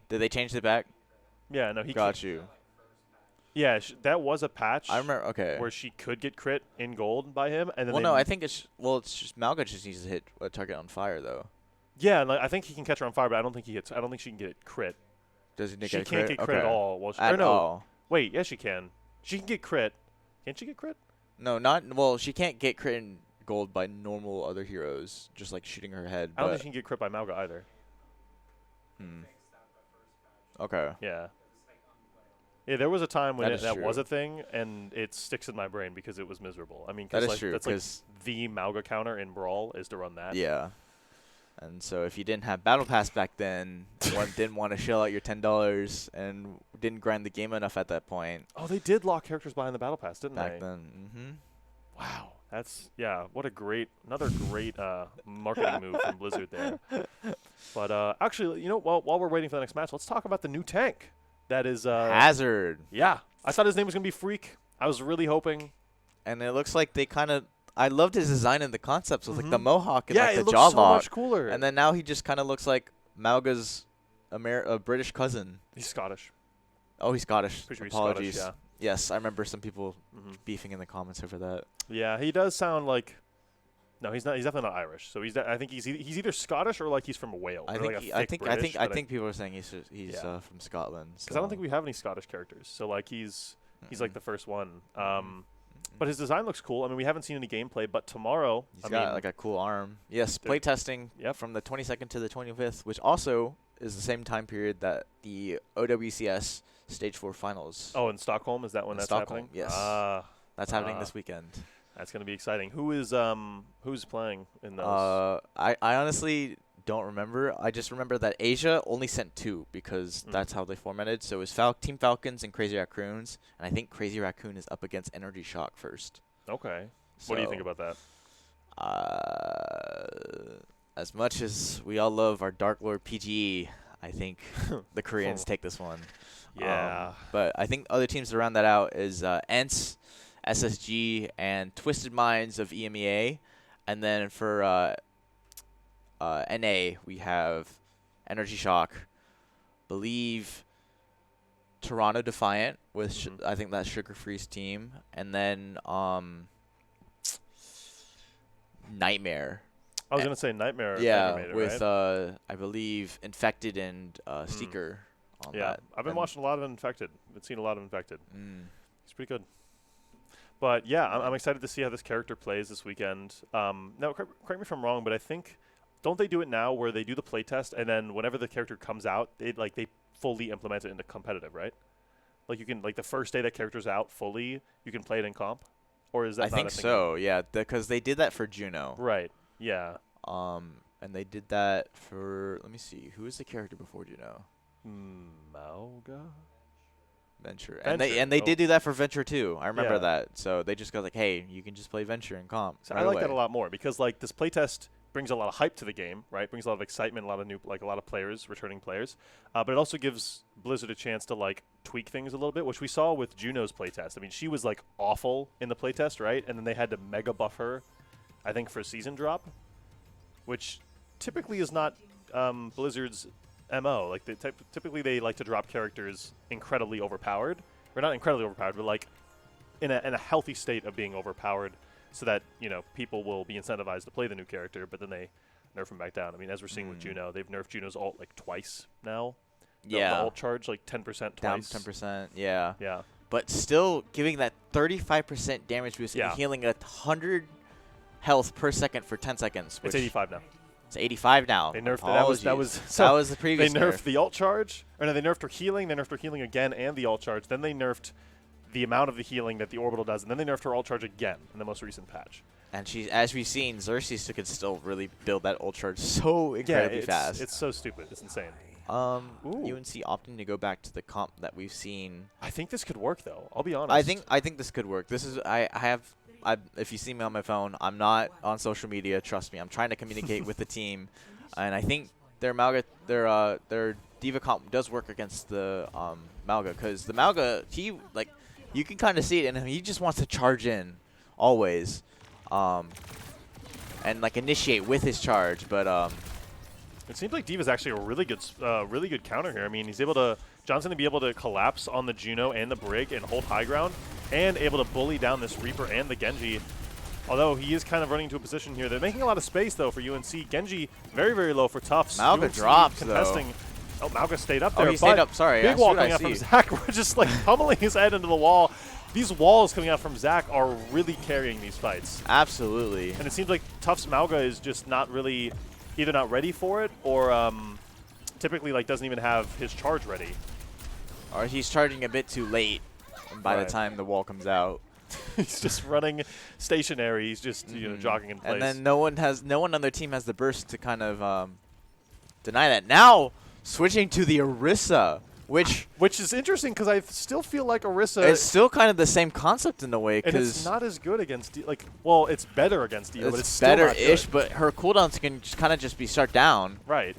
Did they change it back? Yeah, no, he got you. Yeah, that was a patch. I remember. Okay. Where she could get crit in gold by him, and then well, no, I think it's just Mauga just needs to hit a target on fire though. Yeah, like, I think he can catch her on fire, but I don't think he hits. I don't think she can get crit. Does he get she crit? can't get crit okay. at all. Well, at all. Wait, yes, she can. She can get crit. Can't she get crit? No, not well. She can't get crit in gold by normal other heroes, just like shooting her head. I don't think she can get crit by Mauga either. Okay. Yeah. Yeah, there was a time when that true. was a thing, and it sticks in my brain because it was miserable. I mean, that is like, true. That's like the Mauga counter in Brawl is to run that. Yeah. And so if you didn't have Battle Pass back then, didn't want to shell out your $10 and didn't grind the game enough at that point. Oh, they did lock characters behind the Battle Pass, didn't they? Back then. Mm-hmm. Wow. That's, what another great marketing move from Blizzard there. But actually, while we're waiting for the next match, let's talk about the new tank. That is Hazard. Yeah. I thought his name was going to be Freak. I was really hoping. And it looks like they kind of I loved his design and the concepts with like the mohawk and like the it jaw looks so lock. much cooler. And then now he just kind of looks like Mauga's British cousin. He's Scottish. Oh, he's Scottish. Pretty sure Apologies. he's Scottish, Yes, I remember some people beefing in the comments over that. Yeah, he does sound like. No, he's not. He's definitely not Irish. So I think he's either Scottish or like he's from Wales. I think people are saying he's from Scotland. Because I don't think we have any Scottish characters. So like he's like the first one. But his design looks cool. I mean, we haven't seen any gameplay, but tomorrow he's got like a cool arm. Yes, playtesting from the 22nd to the 25th, which also is the same time period that the OWCS Stage 4 Finals. Oh, in Stockholm? Is that when that's happening? Yes. That's happening this weekend. That's going to be exciting. Who's playing in those? I honestly don't remember. I just remember that Asia only sent 2 because that's how they formatted. So it was Team Falcons and Crazy Raccoons, and I think Crazy Raccoon is up against Energy Shock first. Okay. So what do you think about that? As much as we all love our Dark Lord PGE, I think the Koreans take this one. Yeah. But I think other teams to round that out is ENCE, SSG, and Twisted Minds of EMEA. And then for NA, we have Energy Shock, believe Toronto Defiant with I think that's Sugar Free's team, and then Nightmare. I was gonna say Nightmare. Yeah, with right? I believe Infected and Seeker. On that. I've been watching a lot of Infected. I've seen a lot of Infected. It's pretty good. But yeah, I'm excited to see how this character plays this weekend. Now, correct me if I'm wrong, but I think don't they do it now where they do the playtest and then whenever the character comes out, they fully implement it into competitive, right? Like you can the first day that character's out fully, you can play it in comp, or is that? I think so. Yeah, because they did that for Juno. Right. Yeah. And they did that for let me see, who was the character before Juno? Mauga. Venture. And they did do that for Venture too. I remember that. So they just go like, hey, you can just play Venture in comp. So I like that a lot more because like this playtest brings a lot of hype to the game, right? Brings a lot of excitement, a lot of a lot of players, returning players. But it also gives Blizzard a chance to like tweak things a little bit, which we saw with Juno's playtest. I mean, she was like awful in the playtest, right? And then they had to mega buff her, I think, for a season drop, which typically is not Blizzard's MO. Like typically they like to drop characters incredibly overpowered, or not incredibly overpowered, but like in a healthy state of being overpowered, so that people will be incentivized to play the new character, but then they nerf him back down. I mean, as we're seeing with Juno, they've nerfed Juno's ult like twice now. The ult charge like 10% twice. Down 10%. Yeah. Yeah. But still giving that 35% damage boost and healing 100 health per second for 10 seconds. It's 85 now. It's 85 now. They nerfed it. That was the previous They nerfed nerf. the ult charge, or no, they nerfed her healing, they nerfed her healing again and the ult charge. Then they nerfed the amount of the healing that the orbital does, and then they nerfed her ult charge again in the most recent patch. And as we've seen, Xerxes could still really build that ult charge so incredibly fast. It's so stupid. It's insane. UNC opting to go back to the comp that we've seen. I think this could work, though. I'll be honest. I think this could work. This is I have if you see me on my phone, I'm not on social media. Trust me, I'm trying to communicate with the team, and I think their Diva comp does work against the Malga, because the Malga, you can kind of see it in him. He just wants to charge in always, and like initiate with his charge. But it seems like Diva's actually a really good counter here. I mean, he's able to John's going to be able to collapse on the Juno and the Brig and hold high ground, and able to bully down this Reaper and the Genji. Although he is kind of running into a position here. They're making a lot of space, though, for UNC. Genji very, very low for Tufts. Malga UNC drops, contesting. Oh, Malga stayed up there. Oh, he stayed up. Sorry. Big wall coming out from Zach. We're just like pummeling his head into the wall. These walls coming out from Zach are really carrying these fights. Absolutely. And it seems like Tufts Malga is just not really either not ready for it, or typically like doesn't even have his charge ready. Or he's charging a bit too late, and by the time the wall comes out. He's just running stationary. He's just jogging in place. And then no one on their team has the burst to kind of deny that. Now switching to the Orisa, which is interesting because I still feel like Orisa. It's still kind of the same concept in a way. And it's not as good against well, it's better against Diva, but it's still better-ish. But her cooldowns can kind of just be start down. Right.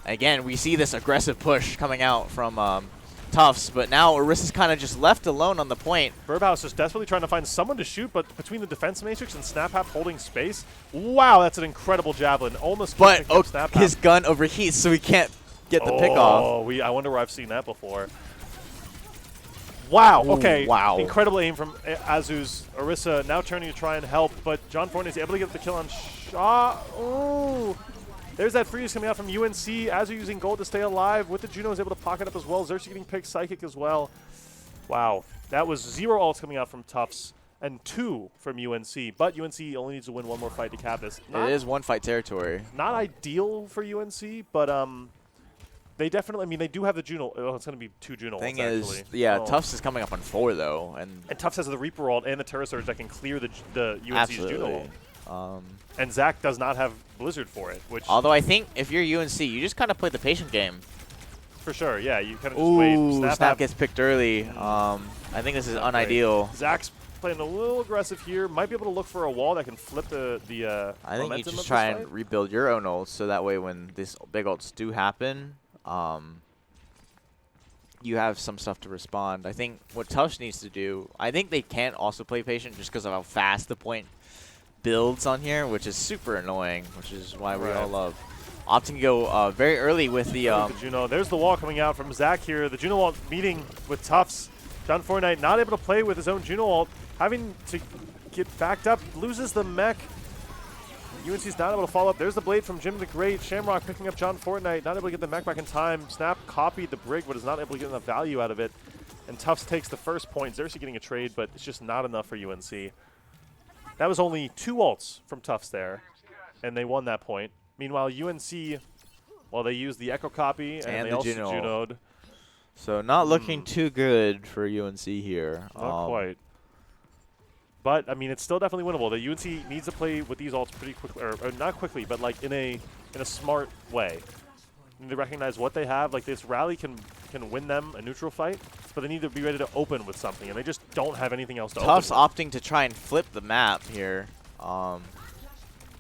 Again, we see this aggressive push coming out from Tufts, but now Orisa's kind of just left alone on the point. Burbhouse just desperately trying to find someone to shoot, but between the defense matrix and Snaphap holding space, wow, that's an incredible javelin. Almost. But his gun overheats, so he can't get the pick off. Oh, I wonder where I've seen that before. Wow. Okay. Wow. Incredible aim from Azu's Orisa, now turning to try and help, but John Fortnite is able to get the kill on Shaw. Ooh. There's that freeze coming out from UNC. Azu using gold to stay alive. With the Juno is able to pocket up as well. Xerxes getting picked, Psychic as well. Wow. That was 0 ults coming out from Tufts and 2 from UNC. But UNC only needs to win one more fight to cap this. It is one fight territory. Not ideal for UNC, but they definitely, I mean, they do have the Juno. Oh, it's going to be 2 Juno ults, Thing actually. is, yeah, Tufts is coming up on 4, though. And Tufts has the Reaper ult and the Terra Surge that can clear the UNC's Juno ult. And Zach does not have Blizzard for it, which... Although I think if you're UNC, you just kind of play the patient game. For sure, yeah. You kind of just wait. Snap gets picked early. I think this is unideal. Zach's playing a little aggressive here. Might be able to look for a wall that can flip the I think you just try and rebuild your own ults, so that way when these big ults do happen, you have some stuff to respond. I think what Tufts needs to do, I think they can't also play patient just because of how fast the point builds on here, which is super annoying, which is why we all love opting to go very early with the Juno. There's the wall coming out from Zach here. The Juno ult meeting with Tufts. John Fortnite not able to play with his own Juno ult, having to get backed up, loses the mech. UNC's not able to follow up. There's the blade from Jim the Great. Shamrock picking up John Fortnite, not able to get the mech back in time. Snap copied the Brig, but is not able to get enough value out of it. And Tufts takes the first point. Xerxes getting a trade, but it's just not enough for UNC. That was only 2 ults from Tufts there, and they won that point. Meanwhile, UNC, well, they used the Echo copy, and they also Juno'd. So not looking too good for UNC here. Not quite. But, I mean, it's still definitely winnable. The UNC needs to play with these ults pretty quickly, or not quickly, but like in a smart way. They need to recognize what they have. Like, this rally can win them a neutral fight, but they need to be ready to open with something, and they just don't have anything else to open with. Tufts opting to try and flip the map here.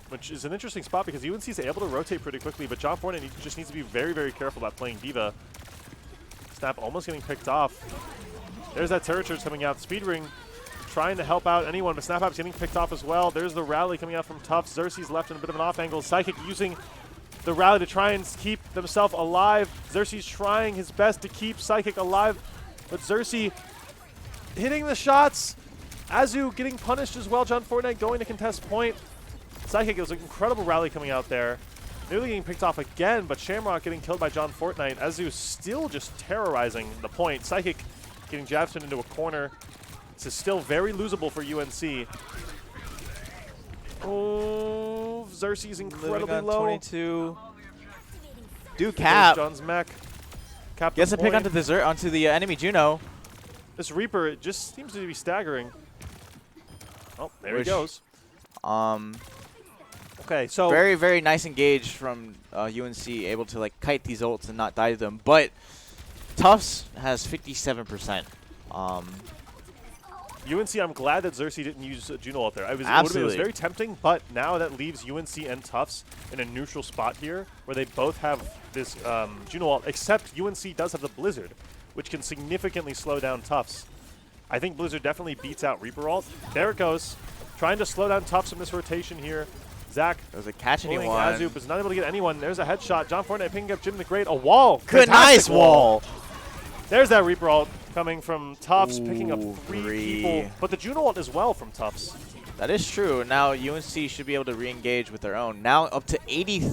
Which is an interesting spot because UNC is able to rotate pretty quickly, but John Fortnite just needs to be very, very careful about playing Diva. Snap almost getting picked off. There's that Terror Charge coming out. Speedring trying to help out anyone, but Snapap's getting picked off as well. There's the rally coming out from Tufts. Xerxes left in a bit of an off angle. Psychic using the rally to try and keep themselves alive. Xerxes trying his best to keep Psychic alive, but Xerxes hitting the shots. Azu getting punished as well. John Fortnite going to contest point. Psychic, it was an incredible rally coming out there. Nearly getting picked off again, but Shamrock getting killed by John Fortnite. Azu still just terrorizing the point. Psychic getting Javson into a corner. This is still very losable for UNC. Oh, Xerxes incredibly low. 22. Do cap. John's mech. Cap gets a pick onto the enemy Juno. This Reaper, it just seems to be staggering. Oh, there he goes. Okay, so very, very nice engage from UNC, able to like kite these ults and not die to them. But Tufts has 57%. UNC, I'm glad that Xerxes didn't use Juno ult there. It was Absolutely. very tempting, but now that leaves UNC and Tufts in a neutral spot here where they both have this Juno ult, except UNC does have the Blizzard, which can significantly slow down Tufts. I think Blizzard definitely beats out Reaper ult. There it goes. Trying to slow down Tufts in this rotation here. Zach There's a catch pulling anyone. Azu, but is not able to get anyone. There's a headshot. John Fortnite picking up Jim the Great. A wall. Good, Fantastic nice wall. There's that Reaper ult coming from Tufts, picking up Ooh, three people. But the Juno ult as well from Tufts. That is true. Now UNC should be able to re-engage with their own. Now up to 80.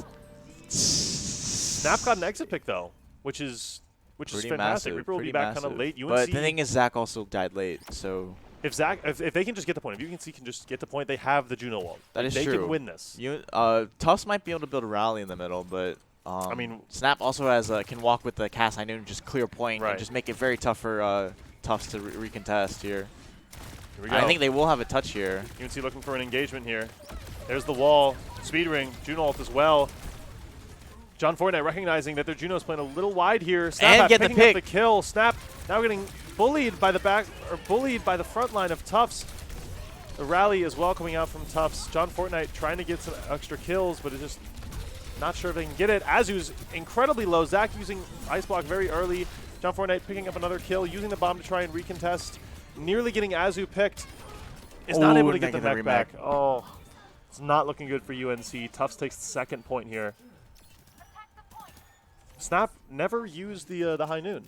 Snap got an exit pick though, which is Pretty fantastic. massive, Reaper will pretty be back kind of massive. late. UNC, But the thing is, Zach also died late, so if they can just get the point, if UNC can just get the point, they have the Juno ult. that is they true. can win this. Tufts might be able to build a rally in the middle, but I mean, Snap also has can walk with the cast I and just clear point Right. and just make it very tough for Tufts to recontest here. Here we go. I think they will have a touch here. UNC looking for an engagement here. There's the wall. Speed ring. Juno ult as well. John Fortnite recognizing that their Juno's playing a little wide here. Snap And get the picking up pick. the kill. Snap now getting bullied by the back, or bullied by the front line of Tufts. The rally as well coming out from Tufts. John Fortnite trying to get some extra kills, but it's just not sure if they can get it. Azu's incredibly low. Zach using Ice Block very early. John Fortnite picking up another kill, using the bomb to try and recontest. Nearly getting Azu picked. Is not able to get the mech back. Oh, it's not looking good for UNC. Tufts takes the second point here. Snap never used the high noon.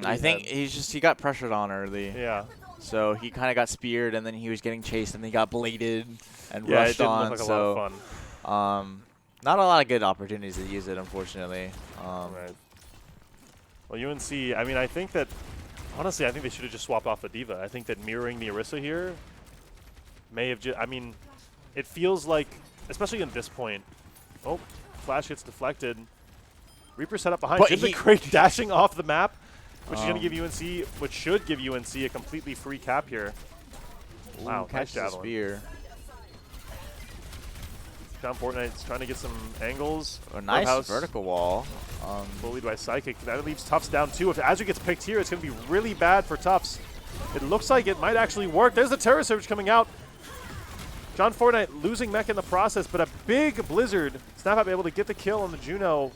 I think he got pressured on early. Yeah. So he kind of got speared, and then he was getting chased, and then he got bladed and Yeah, it rushed didn't on. look like a so lot of fun. not a lot of good opportunities to use it, unfortunately. Right. Well, UNC, I mean, I think that, honestly, I think they should have just swapped off the Diva. I think that mirroring the Orisa here may have just, I mean, it feels like, especially in this point, oh, Flash gets deflected. Reaper set up behind. But Jim the he- Great dashing off the map, which is going to give UNC, which should give UNC a completely free cap here. Wow, nice catch the javelin. spear. John Fortnite's trying to get some angles. A nice Roadhouse vertical wall. bullied by Psychic. That leaves Tufts down too. If Azu gets picked here, it's going to be really bad for Tufts. It looks like it might actually work. There's the Terror Surge coming out. John Fortnite losing mech in the process, but a big Blizzard. Snap able to get the kill on the Juno.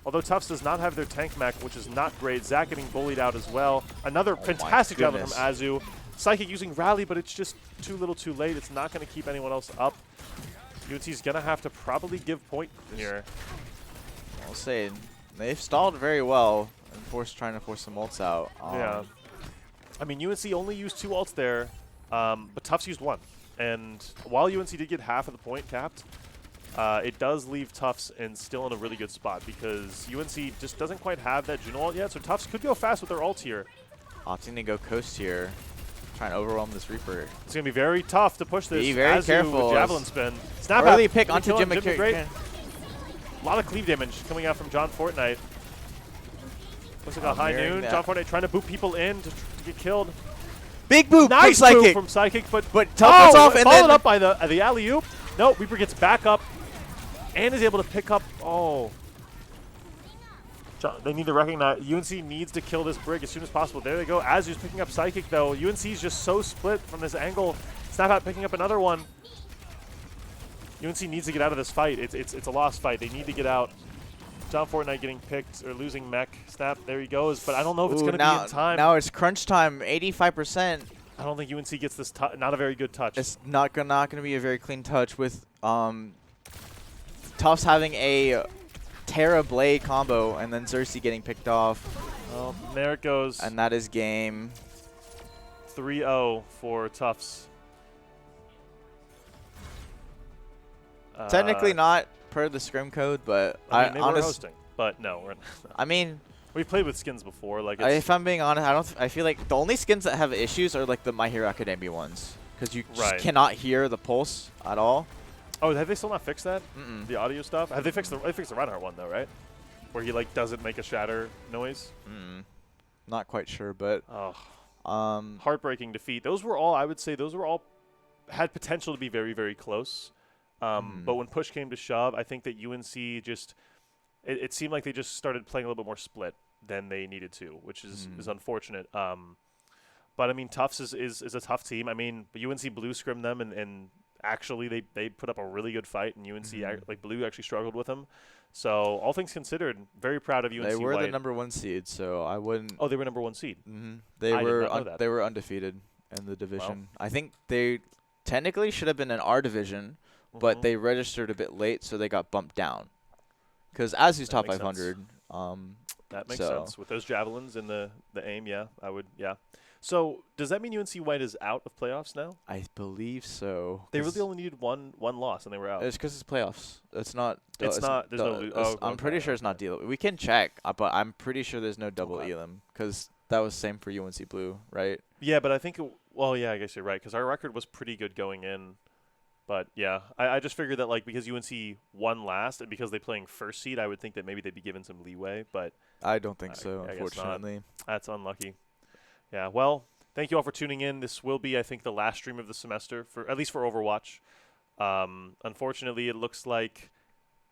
Although Tufts does not have their tank mech, which is not great. Zach getting bullied out as well. Another fantastic javelin from Azu. Psychic using Rally, but it's just too little too late. It's not going to keep anyone else up. UNC's going to have to probably give point here. I'll say they've stalled very well and trying to force some ults out. Yeah. I mean, UNC only used 2 ults there, but Tufts used 1. And while UNC did get half of the point capped, it does leave Tufts still in a really good spot because UNC just doesn't quite have that Juno ult yet, so Tufts could go fast with their ult here. Opting to go coast here, trying to overwhelm this Reaper. It's going to be very tough to push this. Be very Azu careful. with javelin spin. Snap Early out. pick onto Jim the Great. McCray. A lot of cleave damage coming out from John Fortnite. Looks like a high mirroring noon. that. John Fortnite trying to boot people in to get killed. Big boop Nice from move Psychic. from Psychic, but teleports off and followed then up by the alley-oop. No, Reaper gets back up and is able to pick up. Oh. They need to recognize. UNC needs to kill this Brig as soon as possible. There they go. Azu's picking up Psychic, though. UNC's just so split from this angle. Snap out picking up another one. UNC needs to get out of this fight. It's a lost fight. They need to get out. John Fortnite getting picked or losing mech. Snap, there he goes. But I don't know if it's going to be in time. Now it's crunch time, 85%. I don't think UNC gets this not a very good touch. It's not gonna be a very clean touch with Tufts having a Terra Blade combo and then Xerxes getting picked off. Well, there it goes. And that is game 3-0 for Tufts. Technically not per the scrim code, but I mean, they were hosting, but no, we're not. I mean, we've played with skins before. Like, if I'm being honest, I feel like the only skins that have issues are like the My Hero Academia ones, because you just cannot hear the pulse at all. Oh, have they still not fixed that? The audio stuff? Have they fixed the Reinhardt one though, right? Where he like doesn't make a shatter noise. Not quite sure, but heartbreaking defeat. Those were all, I would say, had potential to be very, very close. But when push came to shove, I think that UNC just it seemed like they just started playing a little bit more split than they needed to, which is unfortunate. But I mean, Tufts is a tough team. I mean, UNC Blue scrimmed them, and actually they put up a really good fight, and UNC like Blue actually struggled with them. So all things considered, very proud of UNC. They were White. the number 1 seed, so I wouldn't. Oh, they were number 1 seed. They I were did not know that. they were undefeated in the division. I think they technically should have been in our division, but they registered a bit late, so they got bumped down. Because Azu's top 500. That makes sense with those javelins and the aim. Yeah, I would. Yeah. So does that mean UNC White is out of playoffs now? I believe so. They really only needed one loss and they were out. It's because it's playoffs. It's not. It's not. There's no. I'm pretty sure it's not deal. We can check, but I'm pretty sure there's no double elim because that was same for UNC Blue, right? Yeah, but I think. Well, yeah, I guess you're right because our record was pretty good going in. But yeah, I just figured that like because UNC won last and because they're playing first seed, I would think that maybe they'd be given some leeway. But I don't think so. Unfortunately, that's unlucky. Yeah, well, thank you all for tuning in. This will be, I think, the last stream of the semester, for at least for Overwatch. Unfortunately, it looks like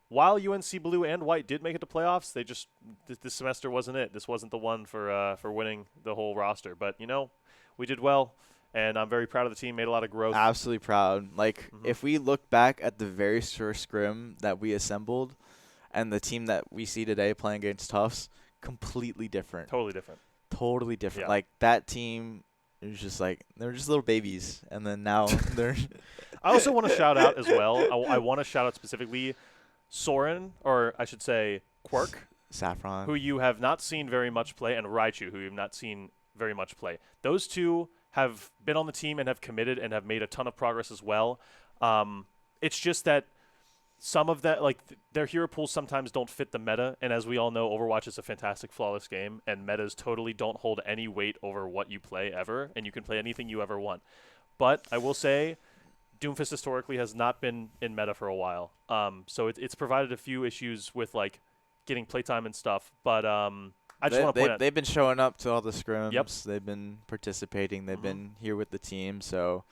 while UNC Blue and White did make it to playoffs, they just this semester wasn't it. This wasn't the one for winning the whole roster. But, we did well, and I'm very proud of the team. Made a lot of growth. Absolutely proud. Like, if we look back at the very first scrim that we assembled and the team that we see today playing against Tufts, completely different. Totally different. Totally different. Yeah. Like that team is just like they're just little babies, and then now they're. I also want to shout out as well. I want to shout out specifically Soren, or I should say Quirk, Saffron, who you have not seen very much play, and Raichu, who you have not seen very much play. Those two have been on the team and have committed and have made a ton of progress as well. It's just that some of that, like their hero pools sometimes don't fit the meta, and as we all know, Overwatch is a fantastic flawless game, and metas totally don't hold any weight over what you play ever, and you can play anything you ever want. But I will say, Doomfist historically has not been in meta for a while, so it's provided a few issues with like getting playtime and stuff. But I just want to point out they've been showing up to all the scrims. Yep. They've been participating. They've been here with the team. So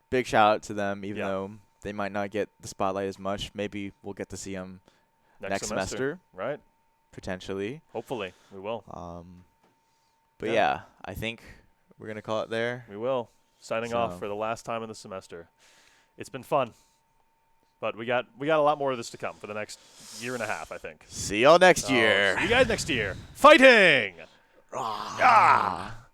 big shout out to them, even though they might not get the spotlight as much. Maybe we'll get to see them next semester. Right. Potentially. Hopefully, we will. But yeah, I think we're going to call it there. We will. Signing off for the last time in the semester. It's been fun. But we got a lot more of this to come for the next year and a half, I think. See y'all next year. See you guys next year. Fighting! Ah!